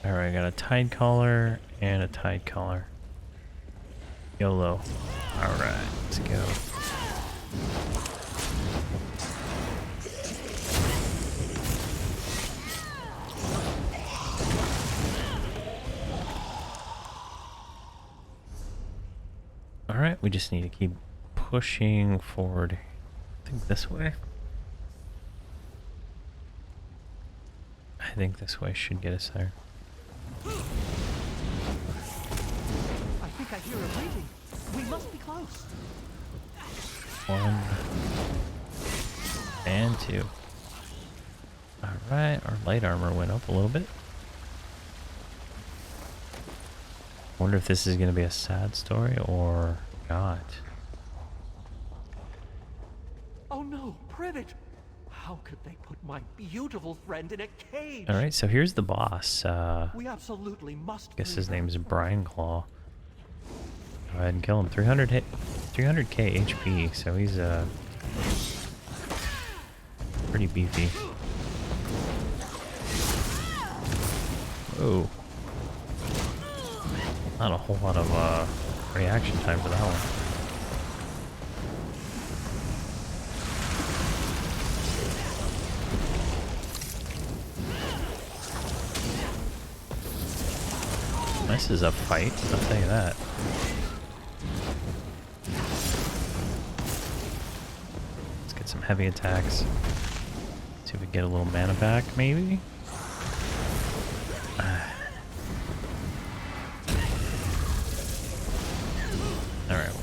Alright, I got a tide collar and a tide collar. YOLO. Alright, let's go. Alright, we just need to keep pushing forward. I think this way. I think this way should get us there. I think I hear her breathing. We must be close. 1 and 2. Alright, our light armor went up a little bit. Wonder if this is going to be a sad story or not. Oh no, Privet! How could they put my beautiful friend in a cage? Alright, so here's the boss. We absolutely must. I guess free his her. name is Brian Claw. Go ahead and kill him. 300k HP, so he's pretty beefy. Whoa. Not a whole lot of reaction time for that one. This is a fight, I'll tell you that. Let's get some heavy attacks. See if we get a little mana back, maybe? Alright,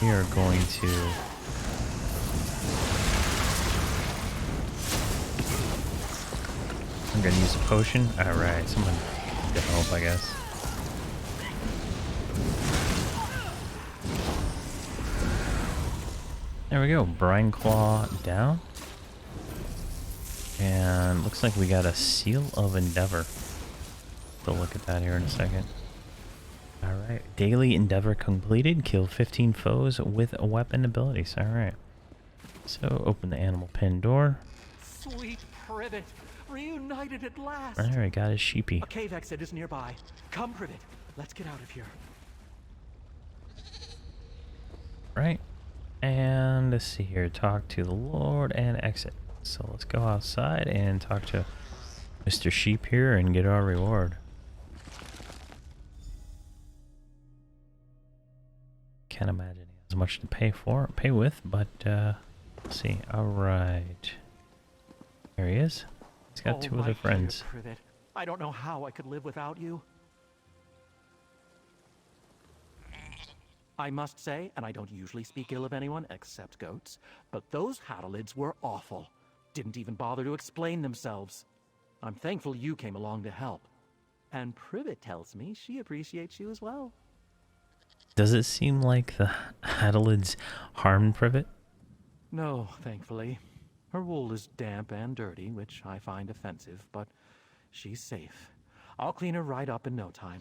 we are going to... I'm gonna use a potion. Alright, someone get help, I guess. There we go, Brine Claw down. And looks like we got a Seal of Endeavor. We'll look at that here in a second. Alright, daily endeavor completed. Kill 15 foes with weapon abilities. Alright. So, open the animal pen door. Sweet Privet, reunited at last. Alright, got his sheepy. A cave exit is nearby. Come, Privet, let's get out of here. Right. And let's see here. Talk to the Lord and exit. So let's go outside and talk to Mr. Sheep here and get our reward. Can't imagine he has much to pay with, but let's see. Alright. There he is. He's got two other friends. Dear Privet, I don't know how I could live without you. I must say, and I don't usually speak ill of anyone except goats, but those Hadalids were awful. Didn't even bother to explain themselves. I'm thankful you came along to help. And Privet tells me she appreciates you as well. Does it seem like the Hadalids harmed Privet? No, thankfully. Her wool is damp and dirty, which I find offensive, but she's safe. I'll clean her right up in no time.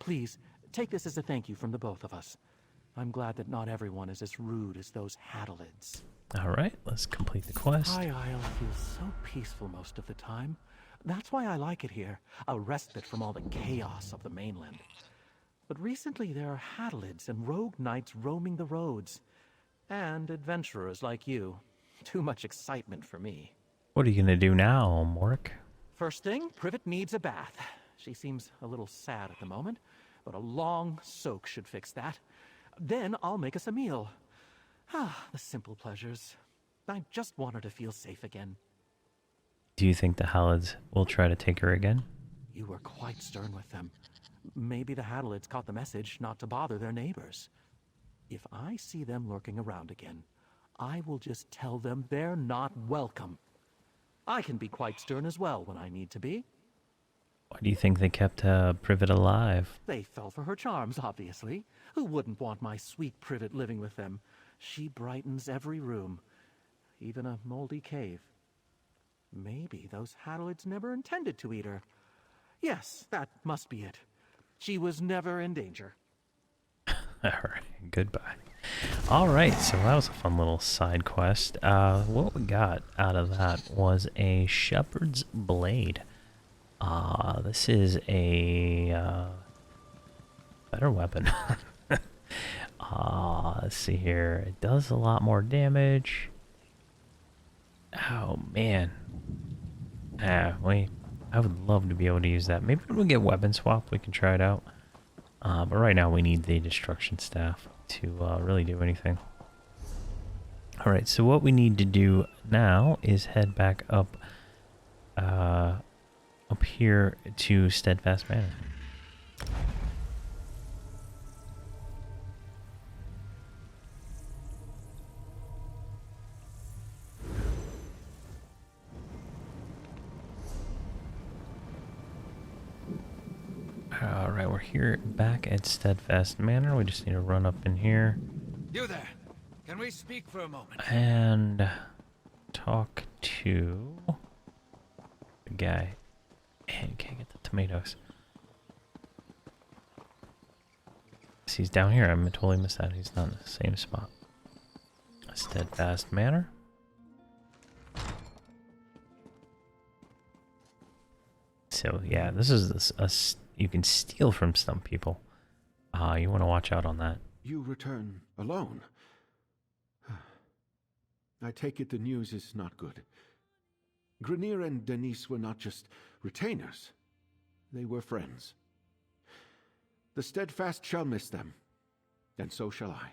Please, take this as a thank you from the both of us. I'm glad that not everyone is as rude as those Hadalids. Alright, let's complete the quest. High Isle feels so peaceful most of the time. That's why I like it here, a respite from all the chaos of the mainland. But recently there are Hadalids and rogue knights roaming the roads. And adventurers like you. Too much excitement for me. What are you gonna do now, Mork? First thing, Privet needs a bath. She seems a little sad at the moment, but a long soak should fix that. Then I'll make us a meal. Ah, the simple pleasures. I just want her to feel safe again. Do you think the Hadalids will try to take her again? You were quite stern with them. Maybe the Hadalids caught the message not to bother their neighbors. If I see them lurking around again, I will just tell them they're not welcome. I can be quite stern as well when I need to be. Why do you think they kept Privet alive? They fell for her charms, obviously. Who wouldn't want my sweet Privet living with them? She brightens every room, even a moldy cave. Maybe those Hadalids never intended to eat her. Yes, that must be it. She was never in danger. Alright, goodbye. Alright, so that was a fun little side quest. What we got out of that was a shepherd's blade. This is a better weapon. Let's see here. It does a lot more damage. Oh man. I would love to be able to use that. Maybe when we get weapon swap, we can try it out. But right now we need the destruction staff to really do anything. Alright, so what we need to do now is head back up here to Steadfast Manor. Alright, we're here back at Steadfast Manor. We just need to run up in here. You there. Can we speak for a moment? And talk to the guy. Man, can't get the tomatoes. He's down here. I totally missed that. He's not in the same spot. Steadfast Manor. So yeah, this is you can steal from some people. You want to watch out on that. You return alone. I take it the news is not good. Grenier and Denise were not just retainers. They were friends. The Steadfast shall miss them, and so shall I.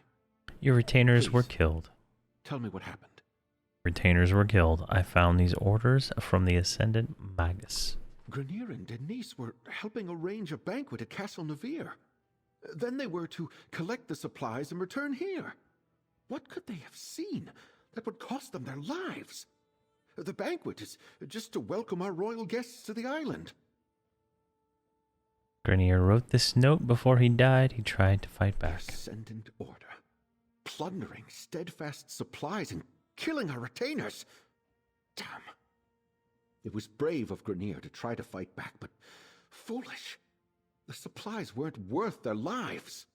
Your retainers Please, were killed. Tell me what happened. Retainers were killed. I found these orders from the Ascendant Magus. Grenier and Denise were helping arrange a banquet at Castle Nevere. Then they were to collect the supplies and return here. What could they have seen that would cost them their lives? The banquet is just to welcome our royal guests to the island. Grenier wrote this note before he died. He tried to fight back. The Ascendant Order. Plundering Steadfast supplies and killing our retainers. Damn. It was brave of Grenier to try to fight back, but foolish. The supplies weren't worth their lives.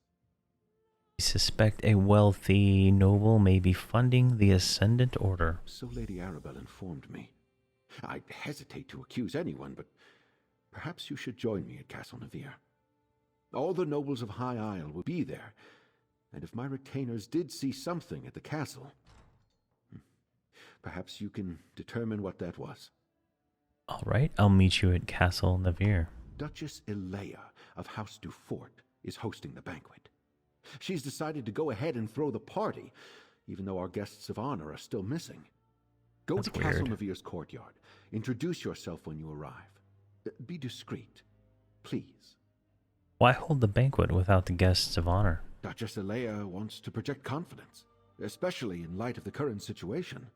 We suspect a wealthy noble may be funding the Ascendant Order. So Lady Arabelle informed me. I'd hesitate to accuse anyone, but perhaps you should join me at Castle Navir. All the nobles of High Isle will be there, and if my retainers did see something at the castle, perhaps you can determine what that was. All right, I'll meet you at Castle Navir. Duchess Elea of House Dufort is hosting the banquet. She's decided to go ahead and throw the party, even though our guests of honor are still missing. Go That's to Castle weird. Navir's courtyard. Introduce yourself when you arrive. Be discreet, please. Why hold the banquet without the guests of honor? Duchess Elea wants to project confidence, especially in light of the current situation.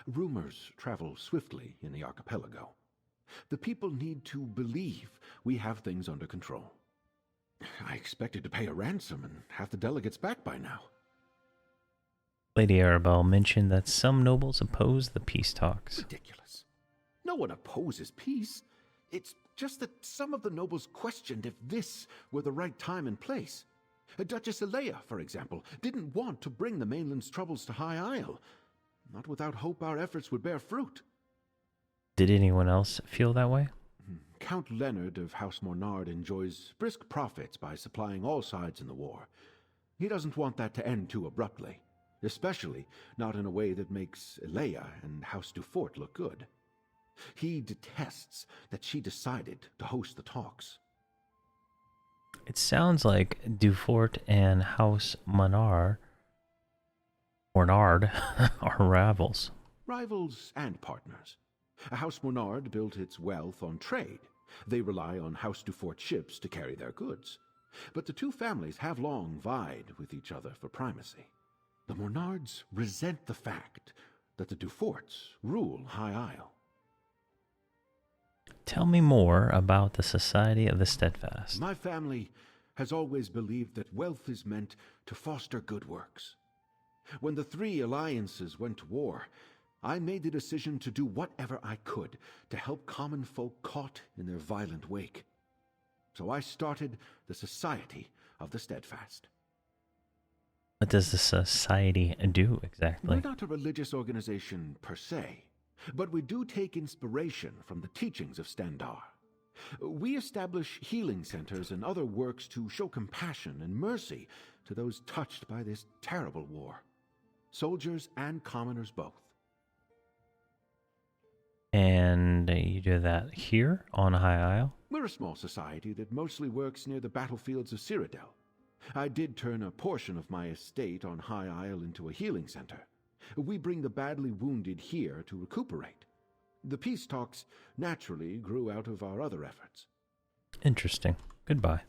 Rumors travel swiftly in the archipelago. The people need to believe we have things under control. I expected to pay a ransom and have the delegates back by now. Lady Arabelle mentioned that some nobles oppose the peace talks. Ridiculous. No one opposes peace. It's just that some of the nobles questioned if this were the right time and place. Duchess Elea, for example, didn't want to bring the mainland's troubles to High Isle. Not without hope our efforts would bear fruit. Did anyone else feel that way? Count Leonard of House Mornard enjoys brisk profits by supplying all sides in the war. He doesn't want that to end too abruptly, especially not in a way that makes Elea and House Dufort look good. He detests that she decided to host the talks. It sounds like Dufort and House Mornard are rivals. Rivals and partners. House Mornard built its wealth on trade. They rely on House Dufort ships to carry their goods. But the two families have long vied with each other for primacy. The Mornards resent the fact that the Duforts rule High Isle. Tell me more about the Society of the Steadfast. My family has always believed that wealth is meant to foster good works. When the three alliances went to war, I made the decision to do whatever I could to help common folk caught in their violent wake. So I started the Society of the Steadfast. What does the Society do exactly? We're not a religious organization per se, but we do take inspiration from the teachings of Standar. We establish healing centers and other works to show compassion and mercy to those touched by this terrible war. Soldiers and commoners both. And you do that here on High Isle? We're a small society that mostly works near the battlefields of Cyrodiil. I did turn a portion of my estate on High Isle into a healing center. We bring the badly wounded here to recuperate. The peace talks naturally grew out of our other efforts. Interesting. Goodbye.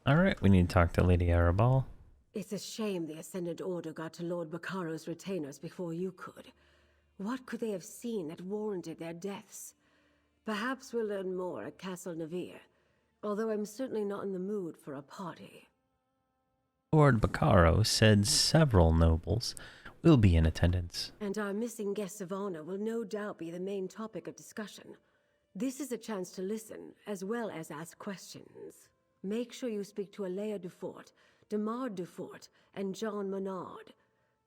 Alright, we need to talk to Lady Arabelle. It's a shame the Ascendant Order got to Lord Baccaro's retainers before you could. What could they have seen that warranted their deaths? Perhaps we'll learn more at Castle Navir, although I'm certainly not in the mood for a party. Lord Baccaro said several nobles will be in attendance. And our missing guests of honor will no doubt be the main topic of discussion. This is a chance to listen, as well as ask questions. Make sure you speak to Elea Dufort, Damar Dufort, and John Menard.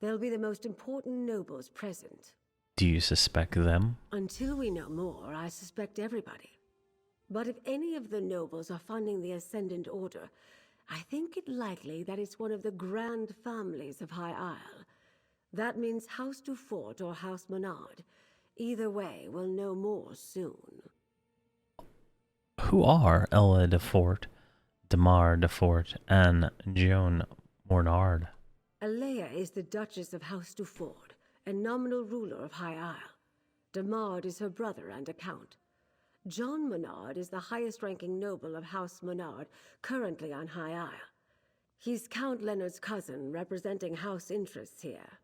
They'll be the most important nobles present. Do you suspect them? Until we know more, I suspect everybody. But if any of the nobles are funding the Ascendant Order, I think it likely that it's one of the grand families of High Isle. That means House Dufort or House Menard. Either way, we'll know more soon. Who are Ella Dufort, Damar Dufort, and Joan Mornard? Elea is the Duchess of House Dufort and nominal ruler of High Isle. Damar is her brother and a count. John Menard is the highest-ranking noble of House Menard, currently on High Isle. He's Count Leonard's cousin, representing house interests here.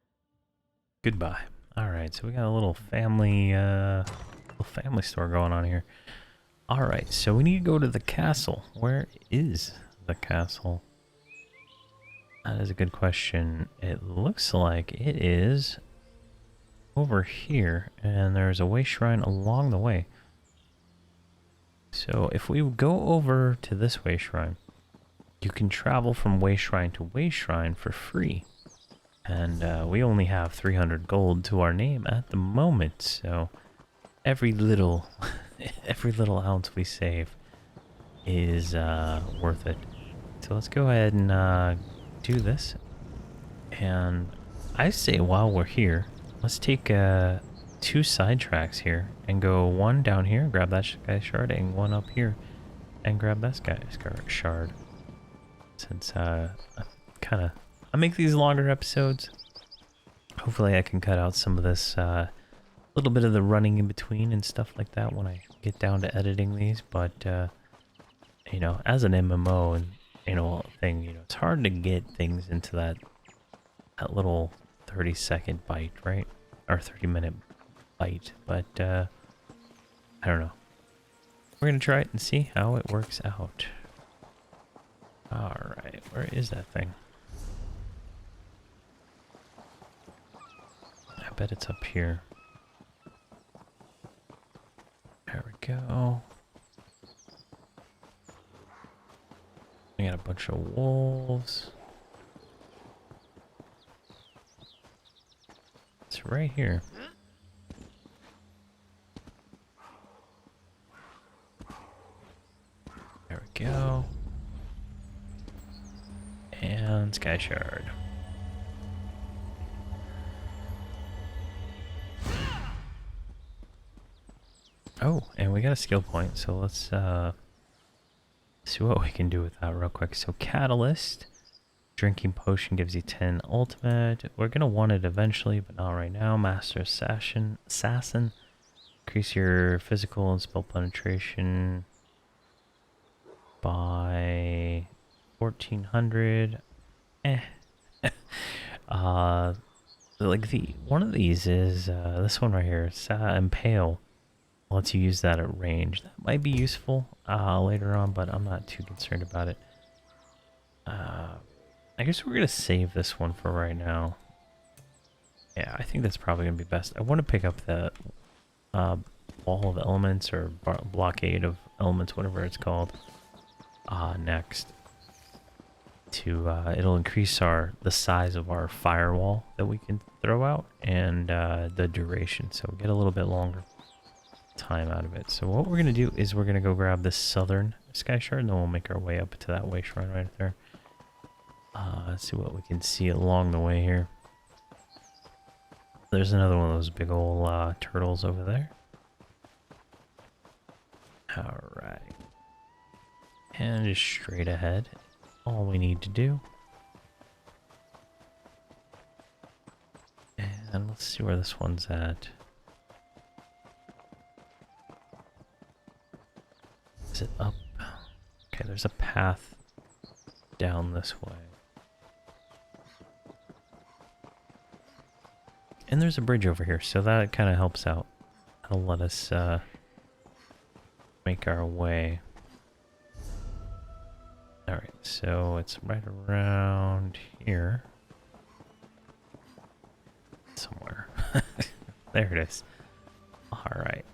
Goodbye. Alright, so we got a little family store going on here. Alright, so we need to go to the castle. Where is the castle? That is a good question. It looks like it is over here, and there's a way shrine along the way. So if we go over to this way shrine, you can travel from way shrine to way shrine for free. And we only have 300 gold to our name at the moment, so every little every little ounce we save is worth it. So let's go ahead and do this. And I say while we're here, let's take 2 side tracks here and go one down here, grab that sky shard, and one up here and grab that sky shard. Since I make these longer episodes, hopefully I can cut out some of this little bit of the running in between and stuff like that when I get down to editing these. But you know, as an MMO and thing, it's hard to get things into that little 30-second bite, right? Or 30-minute bite. But I don't know. We're gonna try it and see how it works out. All right, where is that thing? I bet it's up here. There we go. We got a bunch of wolves. It's right here. There we go. And Sky Shard. Oh, and we got a skill point, so let's see what we can do with that real quick. So Catalyst, drinking potion gives you 10 ultimate. We're gonna want it eventually, but not right now. Master Assassin, increase your physical and spell penetration by 1400. Like one of these is this one right here, Impale. Lets you use that at range. That might be useful later on, but I'm not too concerned about it. I guess we're gonna save this one for right now. Yeah, I think that's probably gonna be best. I want to pick up the Wall of Elements or Blockade of Elements, whatever it's called, next. It'll increase the size of our firewall that we can throw out and the duration, so we'll get a little bit longer time out of it. So what we're gonna do is we're gonna go grab this southern sky shard, and then we'll make our way up to that way shrine right there. Let's see what we can see along the way here. There's another one of those big old turtles over there. All right, and just straight ahead. All we need to do. And let's see where this one's at. Is it up? Okay, there's a path down this way. And there's a bridge over here, so that kind of helps out. That'll let us make our way. Alright, so it's right around here. Somewhere. There it is. Alright.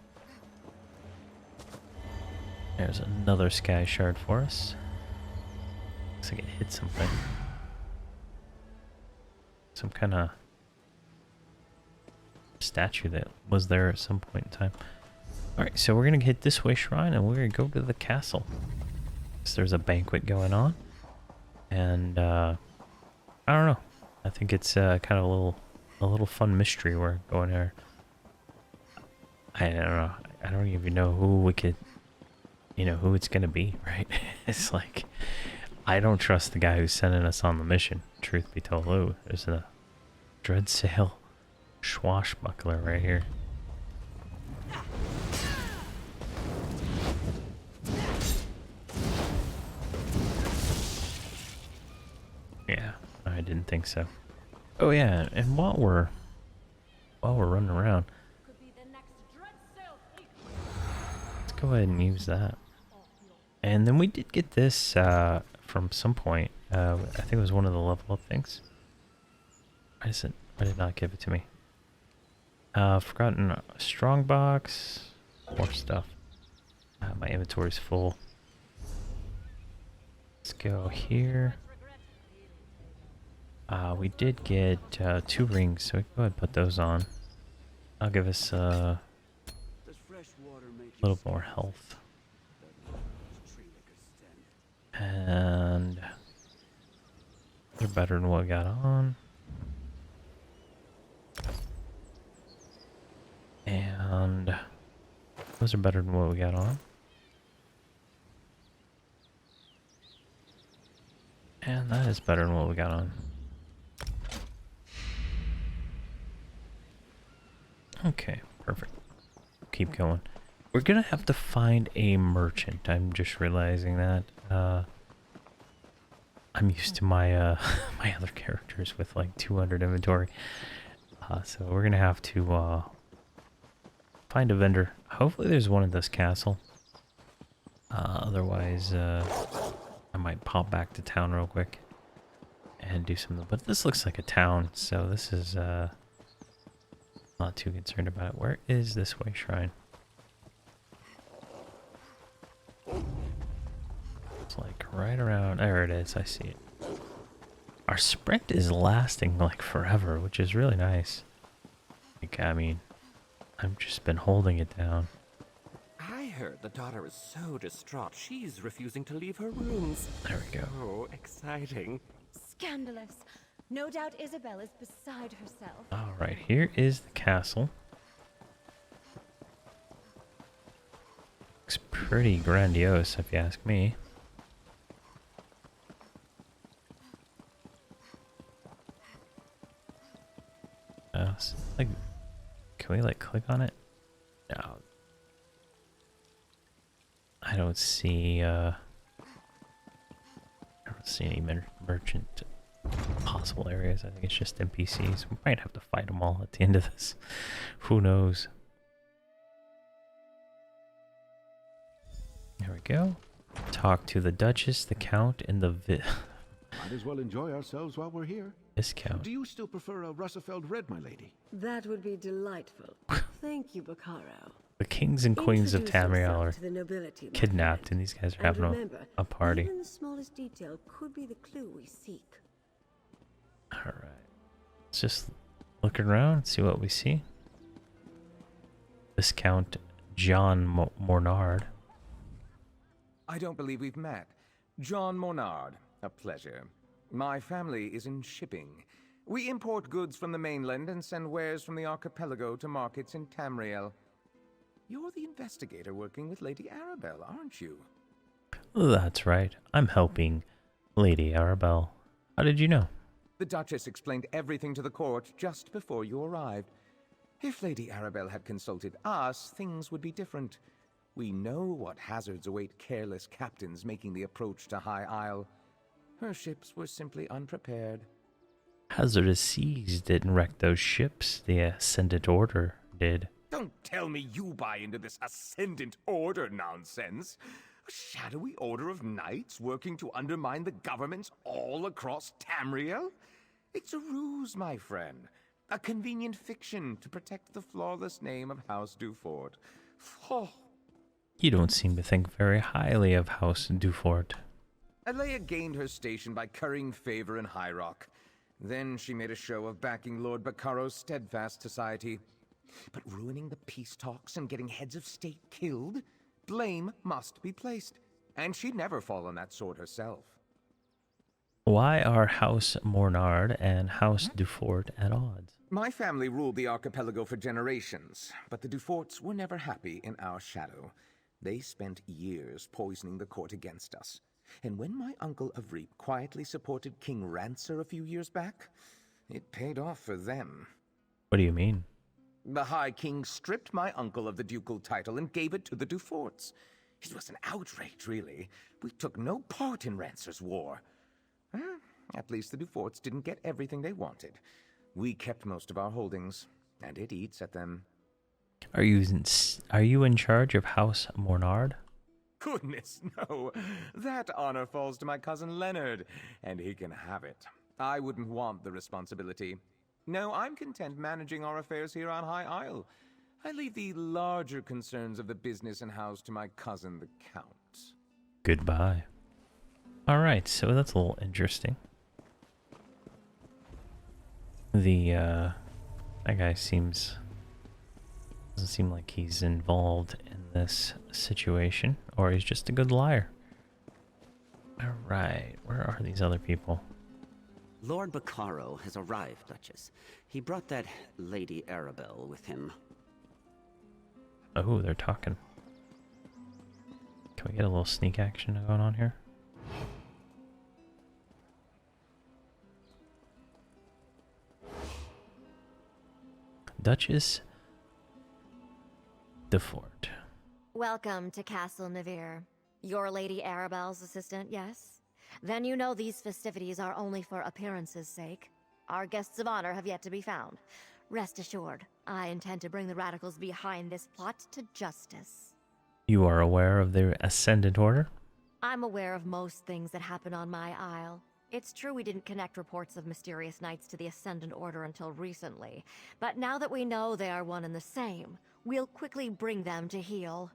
There's another sky shard for us. Looks like it hit something. Some kind of statue that was there at some point in time. Alright, so we're going to hit this way shrine and we're going to go to the castle. So there's a banquet going on. And I don't know. I think it's kind of a little fun mystery we're going there. I don't know. I don't even know who we could, who it's going to be, right? It's like, I don't trust the guy who's sending us on the mission, truth be told. Oh, there's a Dreadsail swashbuckler right here. Yeah, I didn't think so. Oh yeah, and while we're running around, let's go ahead and use that. And then we did get this from some point. I think it was one of the level up things. Why did not give it to me? Forgotten strongbox, more stuff. My inventory's full. Let's go here. We did get 2 rings, so we can go ahead and put those on. That'll give us a little more health. And they're better than what we got on. And those are better than what we got on. And that is better than what we got on. Okay, perfect. Keep going. We're gonna have to find a merchant. I'm just realizing that. I'm used to my my other characters with like 200 inventory. So we're gonna have to find a vendor. Hopefully there's one in this castle. Otherwise, I might pop back to town real quick and do something. But this looks like a town, so this is not too concerned about it. Where is this way shrine? It's like right around. There it is. I see it. Our sprint is lasting like forever, which is really nice. Like, I mean, I've just been holding it down. I heard the daughter is so distraught she's refusing to leave her rooms. There we go. Oh, exciting. Scandalous. No doubt Isabel is beside herself. Alright, here is the castle. Looks pretty grandiose, if you ask me. Like, can we like click on it? No. I don't see any merchant possible areas. I think it's just NPCs. We might have to fight them all at the end of this. Who knows? There we go. Talk to the Duchess, the Count, and the Might as well enjoy ourselves while we're here. Viscount. Do you still prefer a Russafeld Red, my lady? That would be delightful. Thank you, Bacaro. The kings and queens of Introduce Tamriel yourself are to the nobility, my kidnapped, friend. and these guys are And having remember, a party. Even the smallest detail could be the clue we seek. Alright. Let's just look around, see what we see. Viscount John Mornard. I don't believe we've met. John Mornard, a pleasure. My family is in shipping. We import goods from the mainland and send wares from the archipelago to markets in Tamriel. You're the investigator working with Lady Arabelle, aren't you? That's right. I'm helping Lady Arabelle. How did you know? The Duchess explained everything to the court just before you arrived. If Lady Arabelle had consulted us, things would be different. We know what hazards await careless captains making the approach to High Isle. Her ships were simply unprepared. Hazardous seas didn't wreck those ships. The Ascendant Order did. Don't tell me you buy into this Ascendant Order nonsense. A shadowy order of knights working to undermine the governments all across Tamriel? It's a ruse, my friend. A convenient fiction to protect the flawless name of House Dufort. Oh. You don't seem to think very highly of House Dufort. Alea gained her station by currying favor in High Rock. Then she made a show of backing Lord Bacaro's steadfast society. But ruining the peace talks and getting heads of state killed? Blame must be placed. And she'd never fall on that sword herself. Why are House Mornard and House Dufort at odds? My family ruled the archipelago for generations, but the Duforts were never happy in our shadow. They spent years poisoning the court against us. And when my uncle Avreep quietly supported King Rancer a few years back, it paid off for them. What do you mean? The High King stripped my uncle of the ducal title and gave it to the Duforts. It was an outrage, really. We took no part in Rancer's war. At least the Duforts didn't get everything they wanted. We kept most of our holdings, and it eats at them. Are you in charge of House Mornard? Goodness, no. That honor falls to my cousin Leonard, and he can have it. I wouldn't want the responsibility. No, I'm content managing our affairs here on High Isle. I leave the larger concerns of the business and house to my cousin, the Count. Goodbye. Alright, so that's a little interesting. That guy doesn't seem like he's involved in this situation, or he's just a good liar. Alright, where are these other people? Lord Baccaro has arrived, Duchess. He brought that Lady Arabelle with him. Oh, they're talking. Can we get a little sneak action going on here? Duchess de Fort. Welcome to Castle Navir. You're Lady Arabelle's assistant, yes? Then you know these festivities are only for appearances' sake. Our guests of honor have yet to be found. Rest assured, I intend to bring the radicals behind this plot to justice. You are aware of the Ascendant Order? I'm aware of most things that happen on my isle. It's true we didn't connect reports of mysterious knights to the Ascendant Order until recently, but now that we know they are one and the same, we'll quickly bring them to heel.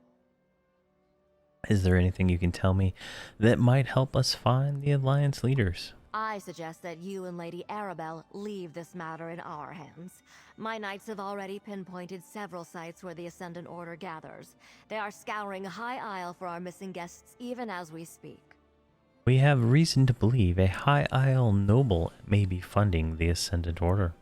Is there anything you can tell me that might help us find the Alliance leaders? I suggest that you and Lady Arabelle leave this matter in our hands. My knights have already pinpointed several sites where the Ascendant Order gathers. They are scouring High Isle for our missing guests even as we speak. We have reason to believe a High Isle noble may be funding the Ascendant Order.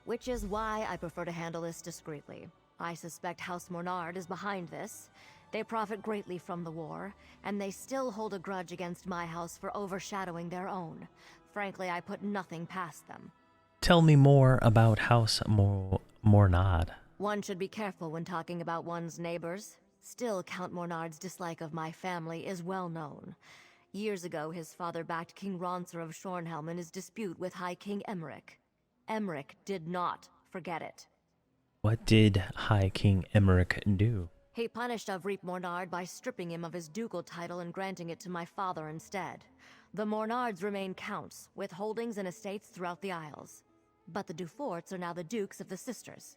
Which is why I prefer to handle this discreetly. I suspect House Mornard is behind this. They profit greatly from the war, and they still hold a grudge against my house for overshadowing their own. Frankly, I put nothing past them. Tell me more about House Mornard. One should be careful when talking about one's neighbors. Still, Count Mornard's dislike of my family is well known. Years ago, his father backed King Ronser of Shornhelm in his dispute with High King Emmerich. Emmerich did not forget it. What did High King Emmerich do? He punished Avric Mornard by stripping him of his ducal title and granting it to my father instead. The Mornards remain counts, with holdings and estates throughout the Isles. But the Duforts are now the dukes of the sisters.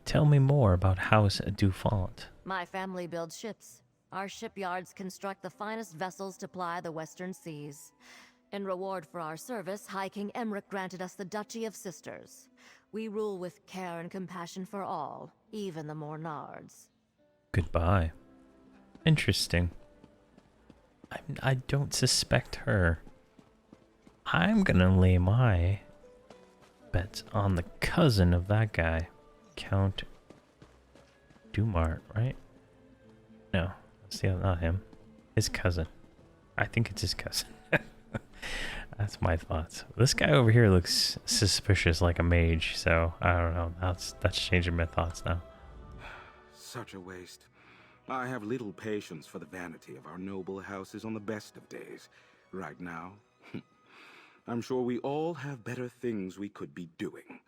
Tell me more about House Dufont. My family builds ships. Our shipyards construct the finest vessels to ply the western seas. In reward for our service, High King Emmerich granted us the Duchy of Sisters. We rule with care and compassion for all, even the Mornards. Goodbye. Interesting. I don't suspect her. I'm gonna lay my bets on the cousin of that guy, Count Dumart, right? No, that's not him. His cousin. I think it's his cousin. That's my thoughts. This guy over here looks suspicious like a mage, so I don't know. That's changing my thoughts now. Such a waste. I have little patience for the vanity of our noble houses on the best of days. Right now, I'm sure we all have better things we could be doing.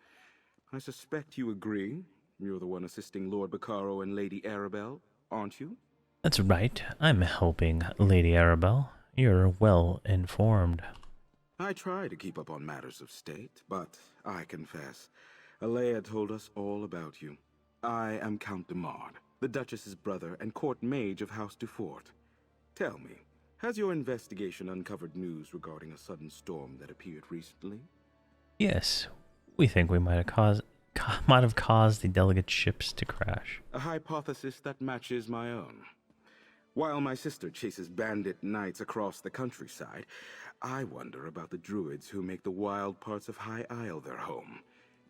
I suspect you agree. You're the one assisting Lord Baccaro and Lady Arabelle, aren't you? That's right. I'm helping Lady Arabelle. You're well informed. I try to keep up on matters of state, but I confess, Alea told us all about you. I am Count Dumart, the Duchess's brother and court mage of House Dufort. Tell me, has your investigation uncovered news regarding a sudden storm that appeared recently? Yes, we think we might have caused the delegate ships to crash. A hypothesis that matches my own. While my sister chases bandit knights across the countryside, I wonder about the druids who make the wild parts of High Isle their home.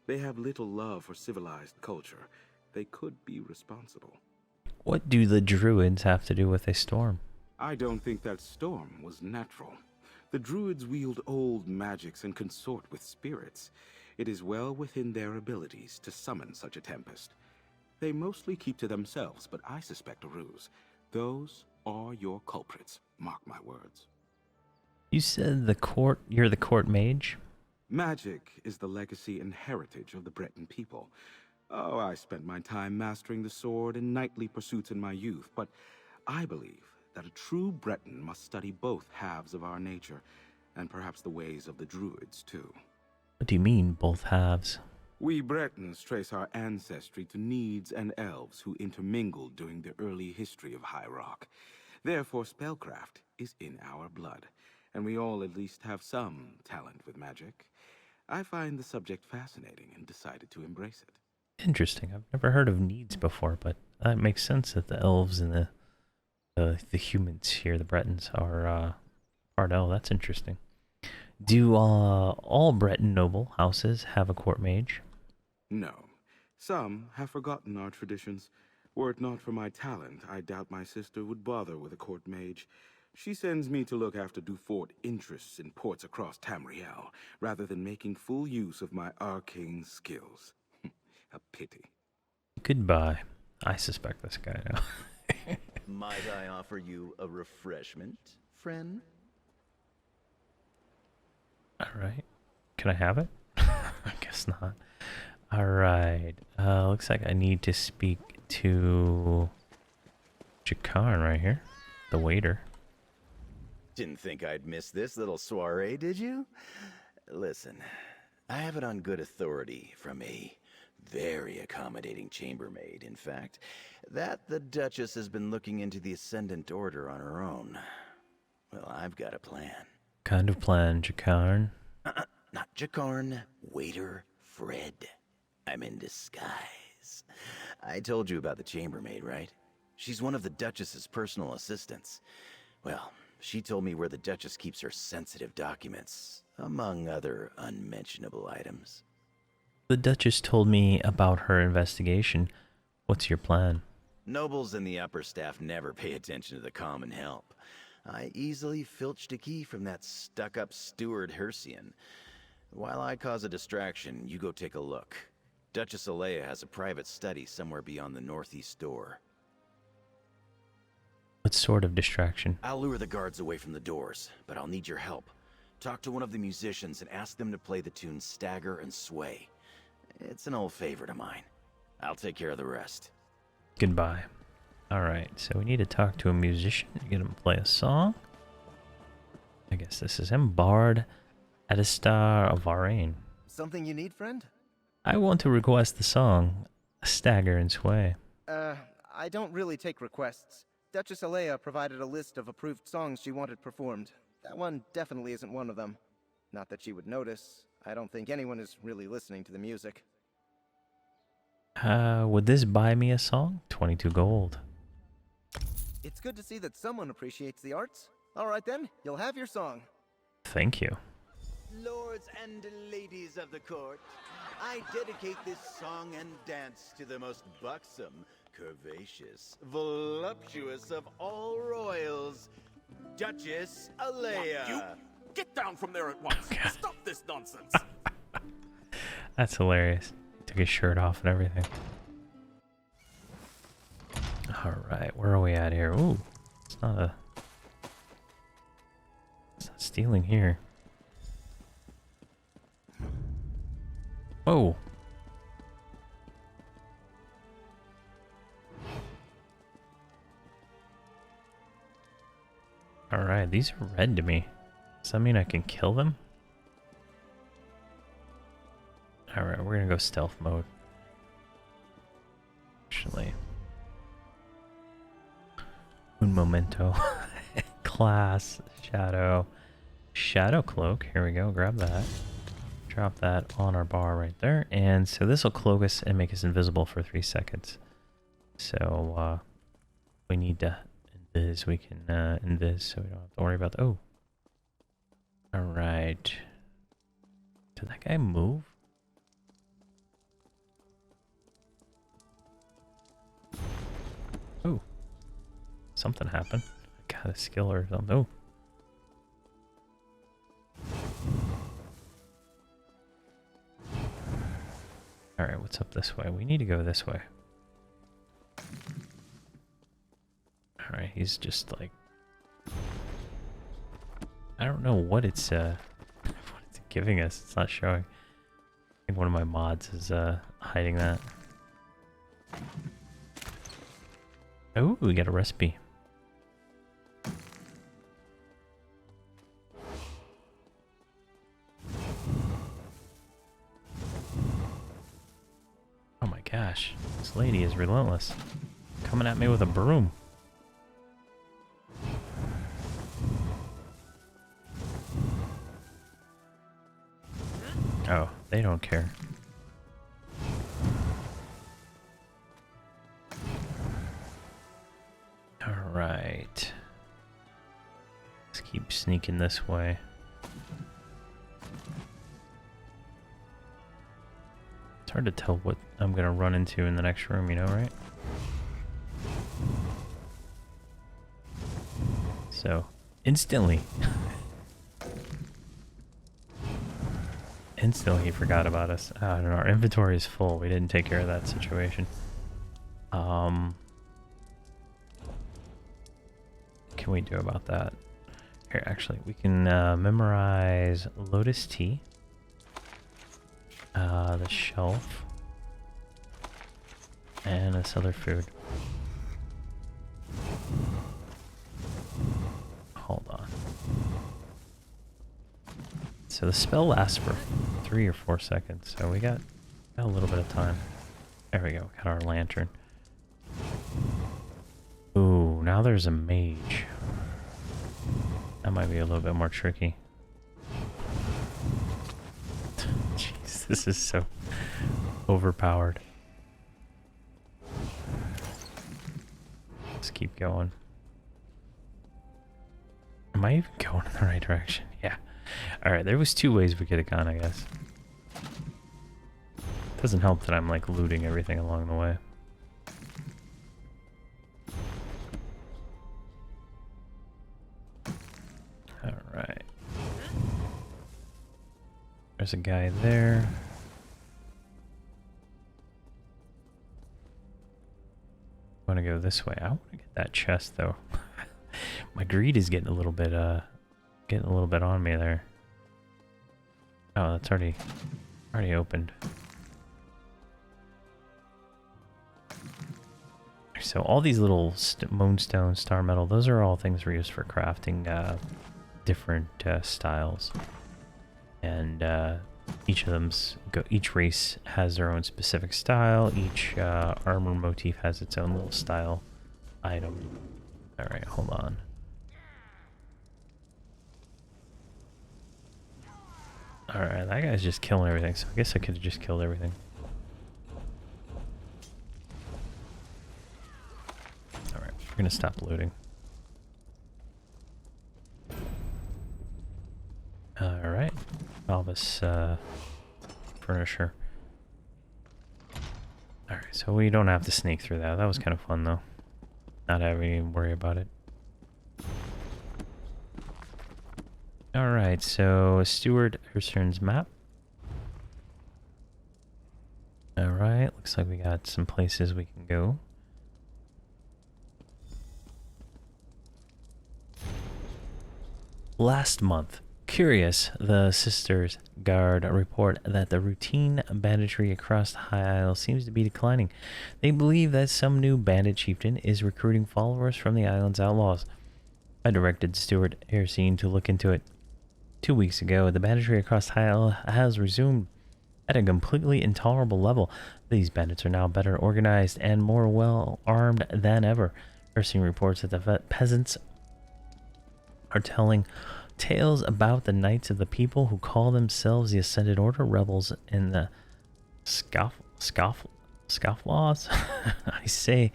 They have little love for civilized culture. They could be responsible. What do the druids have to do with a storm? I don't think that storm was natural. The druids wield old magics and consort with spirits. It is well within their abilities to summon such a tempest. They mostly keep to themselves, but I suspect a ruse. Those are your culprits, mark my words. You said you're the court mage? Magic is the legacy and heritage of the Breton people. Oh, I spent my time mastering the sword and knightly pursuits in my youth, but I believe that a true Breton must study both halves of our nature, and perhaps the ways of the druids, too. What do you mean, both halves? We Bretons trace our ancestry to Needs and elves who intermingled during the early history of High Rock. Therefore, spellcraft is in our blood, and we all at least have some talent with magic. I find the subject fascinating and decided to embrace it. Interesting. I've never heard of needs before, but that makes sense that the elves and the humans here, the Bretons, are part elf. That's interesting. Do all Breton noble houses have a court mage? No. Some have forgotten our traditions. Were it not for my talent, I doubt my sister would bother with a court mage. She sends me to look after Dufort interests in ports across Tamriel, rather than making full use of my arcane skills. A pity. Goodbye. I suspect this guy now. Might I offer you a refreshment, friend? Alright. Can I have it? I guess not. Alright. Looks like I need to speak to Jakarn right here. The waiter. Didn't think I'd miss this little soiree, did you? Listen, I have it on good authority from a very accommodating chambermaid, in fact, that the Duchess has been looking into the Ascendant Order on her own. Well, I've got a plan. Kind of plan, Jakarn. Not Jakarn, waiter Fred. I'm in disguise. I told you about the chambermaid, right? She's one of the Duchess's personal assistants. Well, she told me where the Duchess keeps her sensitive documents, among other unmentionable items. The Duchess told me about her investigation. What's your plan? Nobles and the upper staff never pay attention to the common help. I easily filched a key from that stuck-up steward Hercian. While I cause a distraction, you go take a look. Duchess Alea has a private study somewhere beyond the northeast door. What sort of distraction? I'll lure the guards away from the doors, but I'll need your help. Talk to one of the musicians and ask them to play the tune Stagger and Sway. It's an old favorite of mine. I'll take care of the rest. Goodbye. Alright, so we need to talk to a musician to get him to play a song. I guess this is him. Bard Adistar of Varane. Something you need, friend? I want to request the song Stagger and Sway. I don't really take requests. Duchess Alea provided a list of approved songs she wanted performed. That one definitely isn't one of them. Not that she would notice. I don't think anyone is really listening to the music. Would this buy me a song? 22 gold. It's good to see that someone appreciates the arts. Alright then, you'll have your song. Thank you. Lords and ladies of the court, I dedicate this song and dance to the most buxom, curvaceous, voluptuous of all royals, Duchess Alea. You get down from there at once. Okay. Stop this nonsense. That's hilarious. He took his shirt off and everything. Alright, where are we at here? Ooh, it's not stealing here. Whoa. Alright, these are red to me. Does that mean I can kill them? Alright, we're gonna go stealth mode. Actually. Un momento. Class. Shadow. Shadow cloak. Here we go. Grab that. Drop that on our bar right there. And so this will cloak us and make us invisible for 3 seconds. So, we need to invis. We can invis so we don't have to worry about oh. Alright. Did that guy move? Oh. Something happened. I got a skill or something. Oh. Alright, what's up this way? We need to go this way. Alright, he's just like... I don't know what it's giving us. It's not showing. I think one of my mods is hiding that. Oh, we got a recipe. gosh, this lady is relentless. Coming at me with a broom. Oh, they don't care. Alright. Let's keep sneaking this way. It's hard to tell what I'm gonna run into in the next room, you know, right? So, instantly. Instantly he forgot about us. I don't know, our inventory is full. We didn't take care of that situation. What can we do about that? Here, actually, we can memorize Lotus Tea. The shelf. And this other food. Hold on. So the spell lasts for 3 or 4 seconds, so we got a little bit of time. There we go, got our lantern. Ooh, now there's a mage. That might be a little bit more tricky. Jeez, this is so overpowered. Let's keep going. Am I even going in the right direction? Yeah. Alright, there was 2 ways we could have gone, I guess. Doesn't help that I'm like looting everything along the way. Alright. There's a guy there. I want to go this way. I want to get that chest though. My greed is getting a little bit on me there. Oh, that's already opened. So all these little moonstone, star metal, those are all things we use for crafting different styles. And each race has their own specific style. Each armor motif has its own little style item. Alright, hold on. Alright, that guy's just killing everything, so I guess I could have just killed everything. Alright, we're gonna stop looting. Alright, Albus furniture. Alright, so we don't have to sneak through that. That was kind of fun though. Not having to worry about it. Alright, so Steward Hersern's map. Alright, looks like we got some places we can go. Last month, curious, the Sisters Guard report that the routine banditry across the High Isle seems to be declining. They believe that some new bandit chieftain is recruiting followers from the island's outlaws. I directed Steward Herseen to look into it. 2 weeks ago, the banditry across High Isle has resumed at a completely intolerable level. These bandits are now better organized and more well armed than ever. Herseen reports that the peasants are telling tales about the Knights of the People who call themselves the Ascended Order rebels in the scofflaws. I say,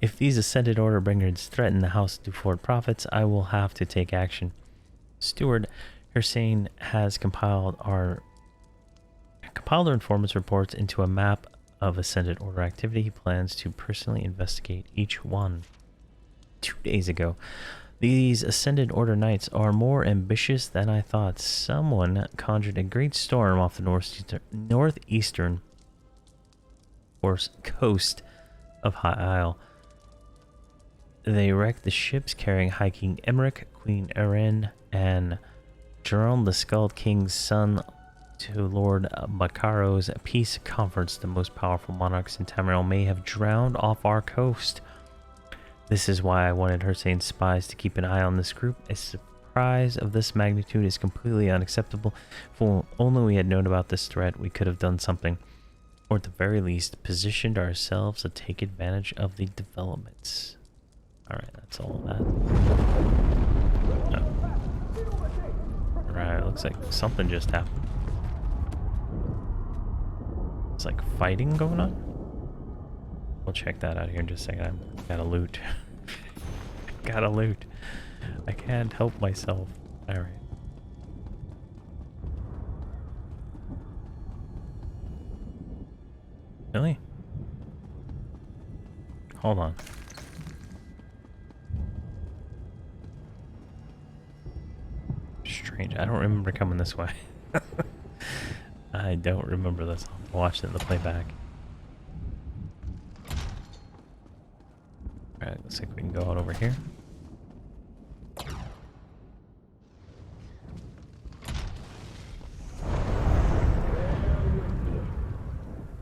if these Ascended Order bringers threaten the House du Fort Prophets, I will have to take action. Steward Herseen has compiled our informant's reports into a map of Ascended Order activity. He plans to personally investigate each one. 2 days ago, these Ascended Order Knights are more ambitious than I thought. Someone conjured a great storm off the northeastern coast of High Isle. They wrecked the ships carrying High King Emmerich, Queen Erin, and Jerome the Skull King's son to Lord Bakaro's peace conference. The most powerful monarchs in Tamriel may have drowned off our coast. This is why I wanted Herseen's spies to keep an eye on this group. A surprise of this magnitude is completely unacceptable. If only we had known about this threat, we could have done something. or at the very least, positioned ourselves to take advantage of the developments. Alright, that's all of that. Oh. Alright, looks like something just happened. It's like fighting going on. We'll check that out here in just a second. I gotta loot. Gotta loot. I can't help myself. Alright. Really? Hold on. Strange. I don't remember coming this way. I don't remember this. I'll watch it in the playback. Alright, looks like we can go out over here.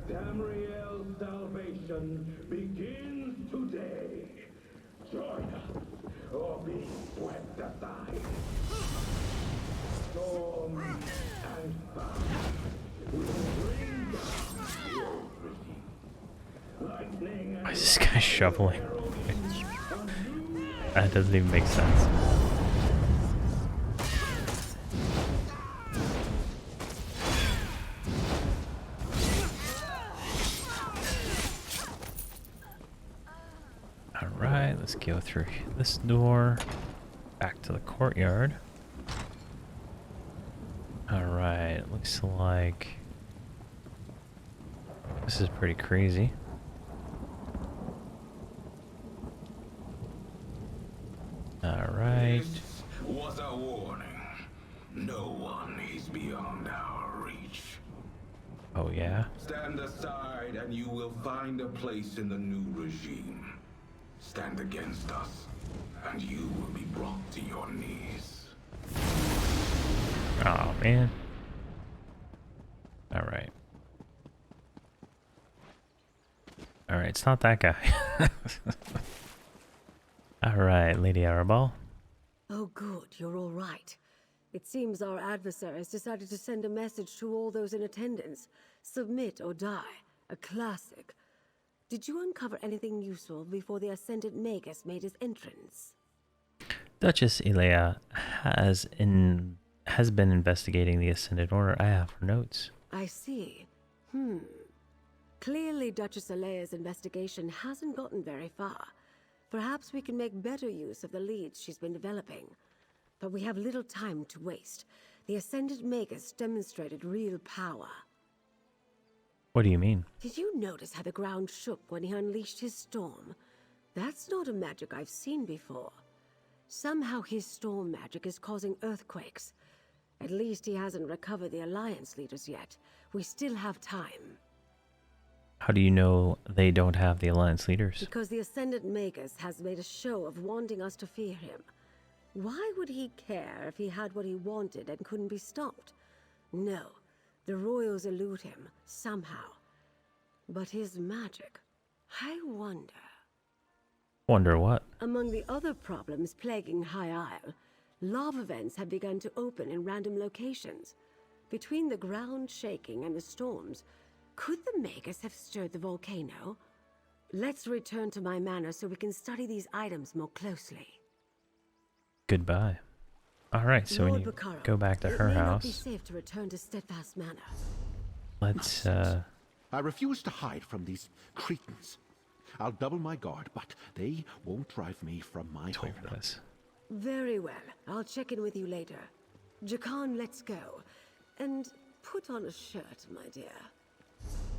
Tamriel's salvation begins today. Join us, or be swept aside. Storm and fire will bring down your regime. Lightning Why and is this guy shoveling? That doesn't even make sense. Alright, let's go through this door. Back to the courtyard. Alright, looks like this is pretty crazy. Alright. This was a warning. No one is beyond our reach. Oh yeah? Stand aside and you will find a place in the new regime. Stand against us, and you will be brought to your knees. Oh man. Alright. Alright, it's not that guy. Alright, Lady Arabelle. Oh good, you're all right. It seems our adversary has decided to send a message to all those in attendance. Submit or die. A classic. Did you uncover anything useful before the Ascendant Magus made his entrance? Duchess Ilea has been investigating the Ascended Order. I have her notes. I see. Clearly Duchess Alea's investigation hasn't gotten very far. Perhaps we can make better use of the leads she's been developing. But we have little time to waste. The Ascendant Magus demonstrated real power. What do you mean? Did you notice how the ground shook when he unleashed his storm? That's not a magic I've seen before. Somehow his storm magic is causing earthquakes. At least he hasn't recovered the Alliance leaders yet. We still have time. How do you know they don't have the Alliance leaders? Because the Ascendant Magus has made a show of wanting us to fear him. Why would he care if he had what he wanted and couldn't be stopped? No, the royals elude him, somehow. But his magic, I wonder... Wonder what? Among the other problems plaguing High Isle, lava vents have begun to open in random locations. Between the ground shaking and the storms, could the Magus have stirred the volcano? Let's return to my manor so we can study these items more closely. Goodbye. Alright, so we Lord need to Bacaro, go back to her it may not house. be safe to return to Steadfast Manor. Let's, I refuse to hide from these cretins. I'll double my guard, but they won't drive me from my home. wait for this. Very well. I'll check in with you later. Jakan, let's go. And put on a shirt, my dear.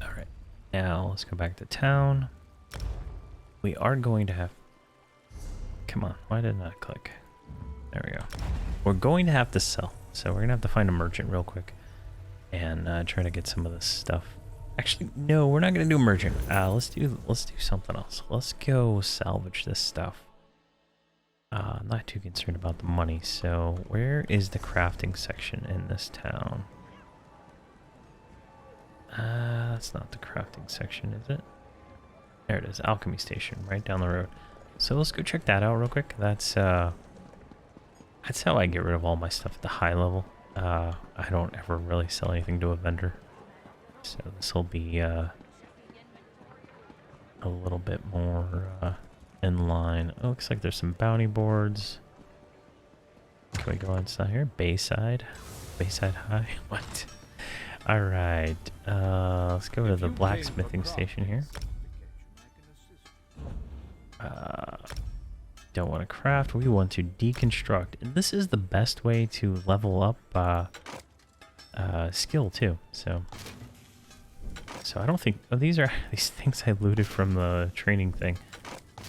Alright. Now, let's go back to town. We are going to have... Come on, why didn't I click? There we go. We're going to have to sell. So we're going to have to find a merchant real quick. And try to get some of this stuff. Actually, no, we're not going to do merchant. Let's do something else. Let's go salvage this stuff. I'm not too concerned about the money. So where is the crafting section in this town? That's not the crafting section, is it? There it is, alchemy station, right down the road. So let's go check that out real quick. That's how I get rid of all my stuff at the high level. I don't ever really sell anything to a vendor. So this will be a little bit more in line. Oh, looks like there's some bounty boards. Can we go inside here? Bayside? Bayside High? What? Alright. Let's go to the blacksmithing station here. Don't want to craft. We want to deconstruct. And this is the best way to level up skill too. So I don't think these things I looted from the training thing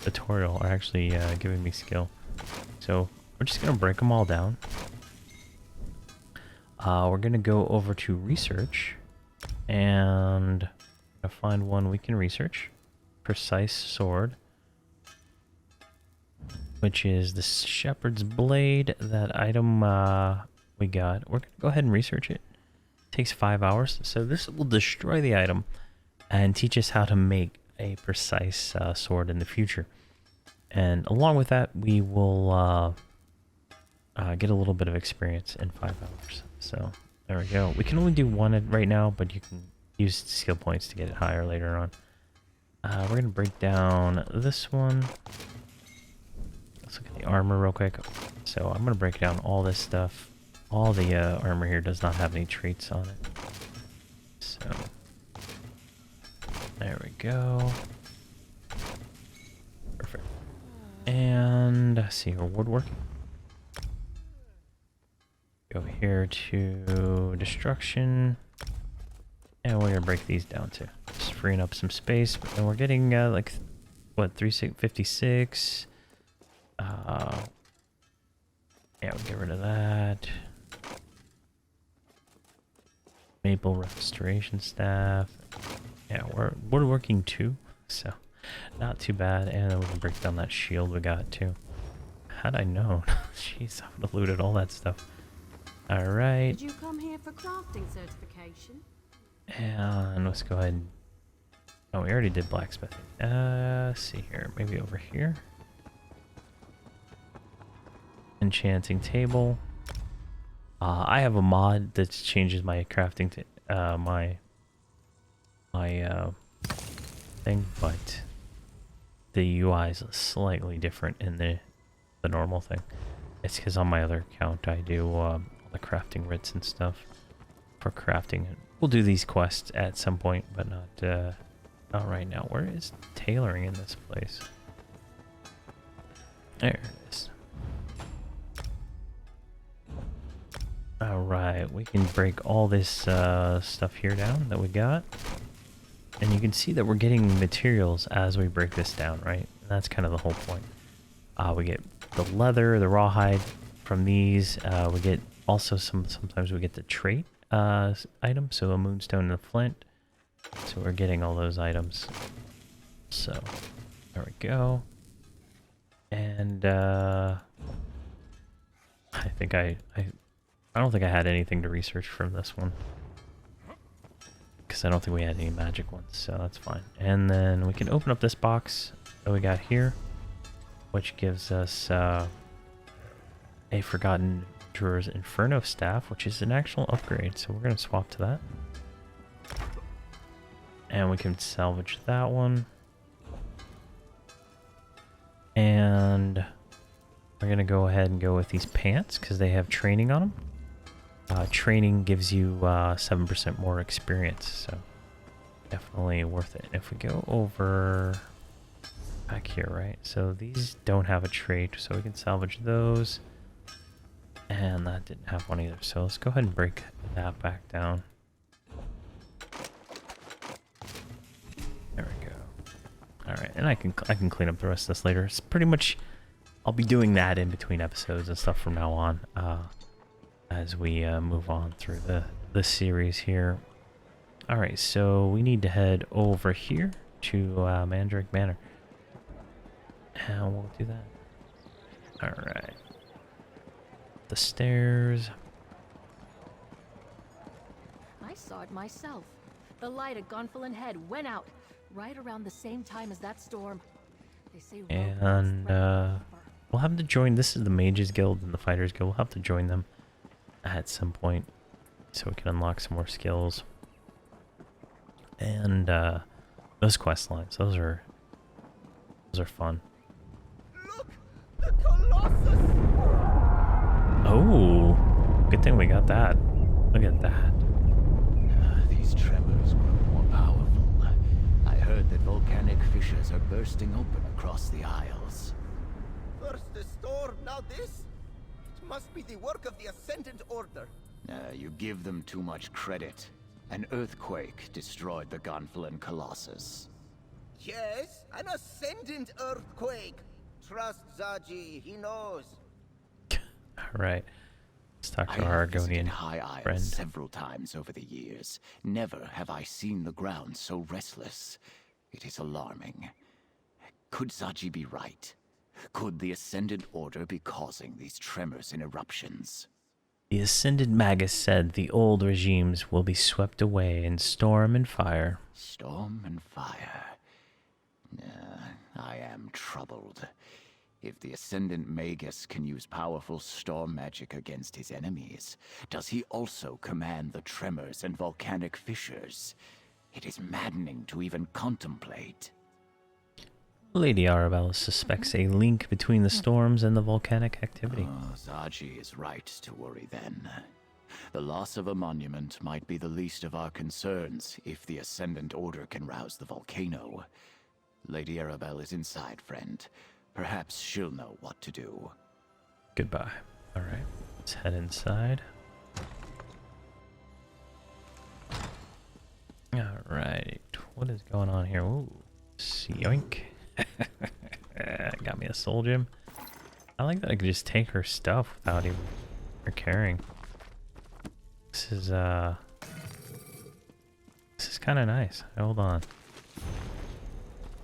tutorial are actually giving me skill. So we're just gonna break them all down. We're gonna go over to research and find one we can research. Precise sword, which is the shepherd's blade. That item we got. We're gonna go ahead and research it. Takes 5 hours, so this will destroy the item and teach us how to make a precise sword in the future. And along with that, we will get a little bit of experience in 5 hours. So there we go. We can only do one right now, but you can use skill points to get it higher later on. We're gonna break down this one. Let's look at the armor real quick. So I'm gonna break down all this stuff. All the armor here does not have any traits on it. So there we go. Perfect. And see here, woodworking. Go here to destruction. And we're gonna break these down too. Just freeing up some space. And we're getting like what, 356. Yeah, we'll get rid of that. Maple restoration staff. Yeah, we're woodworking too, so not too bad. And then we can break down that shield we got too. How'd I know? Jeez, I would have looted all that stuff. All right. Did you come here for crafting certification? And let's go ahead and... Oh, we already did blacksmithing. Let's see here. Maybe over here. Enchanting table. I have a mod that changes my crafting to my thing, but the UI is slightly different in the normal thing. It's because on my other account I do all the crafting writs and stuff for crafting. We'll do these quests at some point, but not right now. Where is tailoring in this place? There it is. Alright, we can break all this stuff here down that we got. And you can see that we're getting materials as we break this down, right? And that's kind of the whole point. We get the leather, the rawhide from these. We get also sometimes we get the trait item, so a moonstone and a flint. So we're getting all those items. So there we go. And I think I don't think I had anything to research from this one, because I don't think we had any magic ones, so that's fine. And then we can open up this box that we got here, which gives us a Forgotten Adventurer's Inferno Staff, which is an actual upgrade, so we're going to swap to that. And we can salvage that one. And we're going to go ahead and go with these pants, because they have training on them. Training gives you 7% more experience, so definitely worth it. If we go over back here, right? So these don't have a trait, so we can salvage those. And that didn't have one either, so let's go ahead and break that back down. There we go. All right, and I can clean up the rest of this later. It's pretty much, I'll be doing that in between episodes and stuff from now on. As we move on through the series here. Alright, so we need to head over here to Mandrake Manor. And we'll do that. Alright. The stairs. I saw it myself. The light at Gonfalon Head went out right around the same time as that storm. They say and we'll have to join. This is the Mages Guild and the Fighters Guild. We'll have to join them at some point so we can unlock some more skills. And those quest lines, those are fun. Look! The Colossus! Oh, good thing we got that. Look at that. These tremors grow more powerful. I heard that volcanic fissures are bursting open across the Isles. First the storm, now this? It must be the work of the Ascendant Order. You give them too much credit. An earthquake destroyed the Gonfalon Colossus. Yes, an Ascendant Earthquake. Trust Zaji, he knows. Alright. Let's talk to I our have visited Argonian High Isle friend. several times over the years. Never have I seen the ground so restless. It is alarming. Could Zaji be right? Could the Ascendant Order be causing these tremors and eruptions? The Ascended Magus said the old regimes will be swept away in storm and fire. Storm and fire. I am troubled. If the Ascendant Magus can use powerful storm magic against his enemies, does he also command the tremors and volcanic fissures? It is maddening to even contemplate. Lady Arabella suspects a link between the storms and the volcanic activity. Zaji is right to worry then. The loss of a monument might be the least of our concerns if the Ascendant Order can rouse the volcano. Lady Arabella is inside, friend. Perhaps she'll know what to do. Goodbye. Alright, let's head inside. Alright, what is going on here? Ooh, yoink. Got me a soul gem. I like that I could just take her stuff without even her carrying. This is kind of nice. Hold on.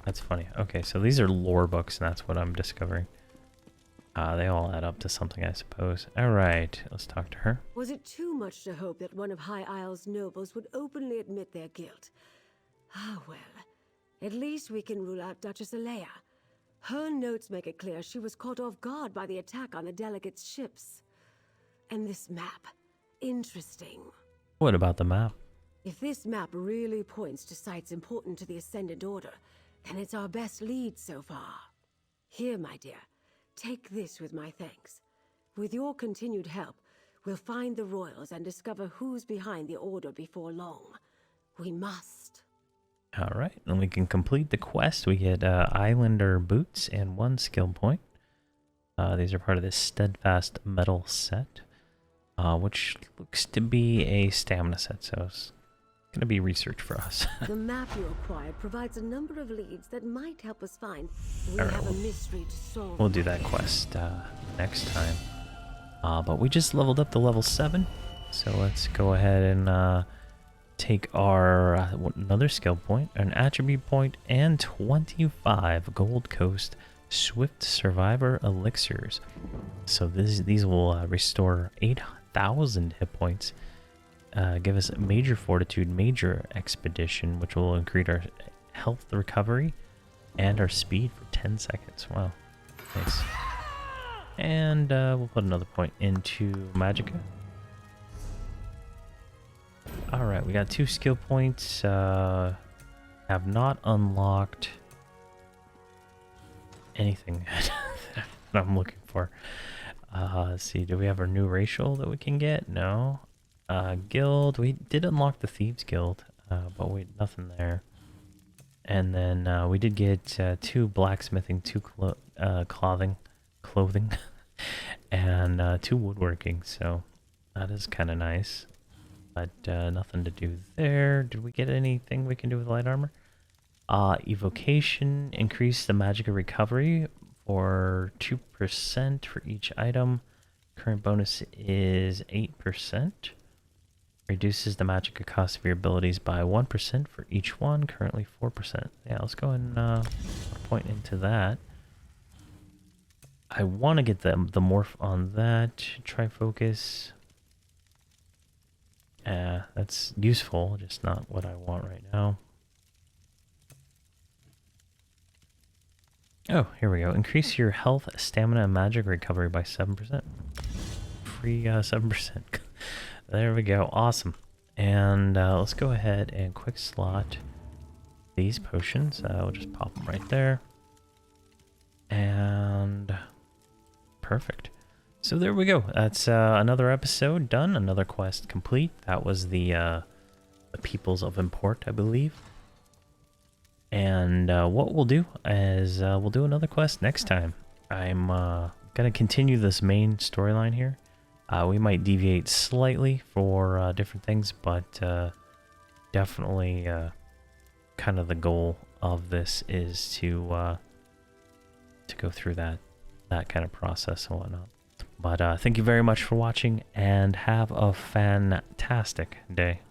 That's funny. Okay, so these are lore books, and that's what I'm discovering. They all add up to something, I suppose. Alright, let's talk to her. Was it too much to hope that one of High Isle's nobles would openly admit their guilt? Ah, well. At least we can rule out Duchess Alea. Her notes make it clear she was caught off guard by the attack on the delegates' ships. And this map. Interesting. What about the map? If this map really points to sites important to the Ascendant Order, then it's our best lead so far. Here, my dear, take this with my thanks. With your continued help, we'll find the royals and discover who's behind the Order before long. We must. Alright, and we can complete the quest. We get Islander boots and 1 skill point. These are part of this steadfast metal set, which looks to be a stamina set, so it's going to be research for us. The map you acquired provides a number of leads that might help us find. We Alright, have a mystery to solve. we'll do that quest next time. But we just leveled up to level 7, so let's go ahead and take our another skill point, an attribute point, and 25 Gold Coast Swift Survivor elixirs. So these will restore 8,000 hit points, give us major fortitude, major expedition, which will increase our health recovery and our speed for 10 seconds. Wow, nice. And we'll put another point into Magicka. Alright, we got 2 skill points. Have not unlocked anything that I'm looking for. Let's see, do we have our new racial that we can get? No. Guild, we did unlock the Thieves Guild, but wait, nothing there. And then we did get 2 blacksmithing, 2 clothing, and 2 woodworking, so that is kind of nice. But nothing to do there. Did we get anything we can do with light armor? Evocation, increase the magic recovery for 2% for each item. Current bonus is 8%. Reduces the magic cost of your abilities by 1% for each one. Currently 4%. Yeah, let's go and point into that. I want to get the morph on that. Try focus. That's useful, just not what I want right now. Oh, here we go. Increase your health, stamina, and magic recovery by 7%. Free 7%. There we go. Awesome. And let's go ahead and quick slot these potions. We'll just pop them right there. And perfect. So there we go. That's another episode done. Another quest complete. That was the Peoples of Import, I believe. And what we'll do is we'll do another quest next time. I'm going to continue this main storyline here. We might deviate slightly for different things, but definitely kind of the goal of this is to go through that kind of process and whatnot. But thank you very much for watching, and have a fantastic day.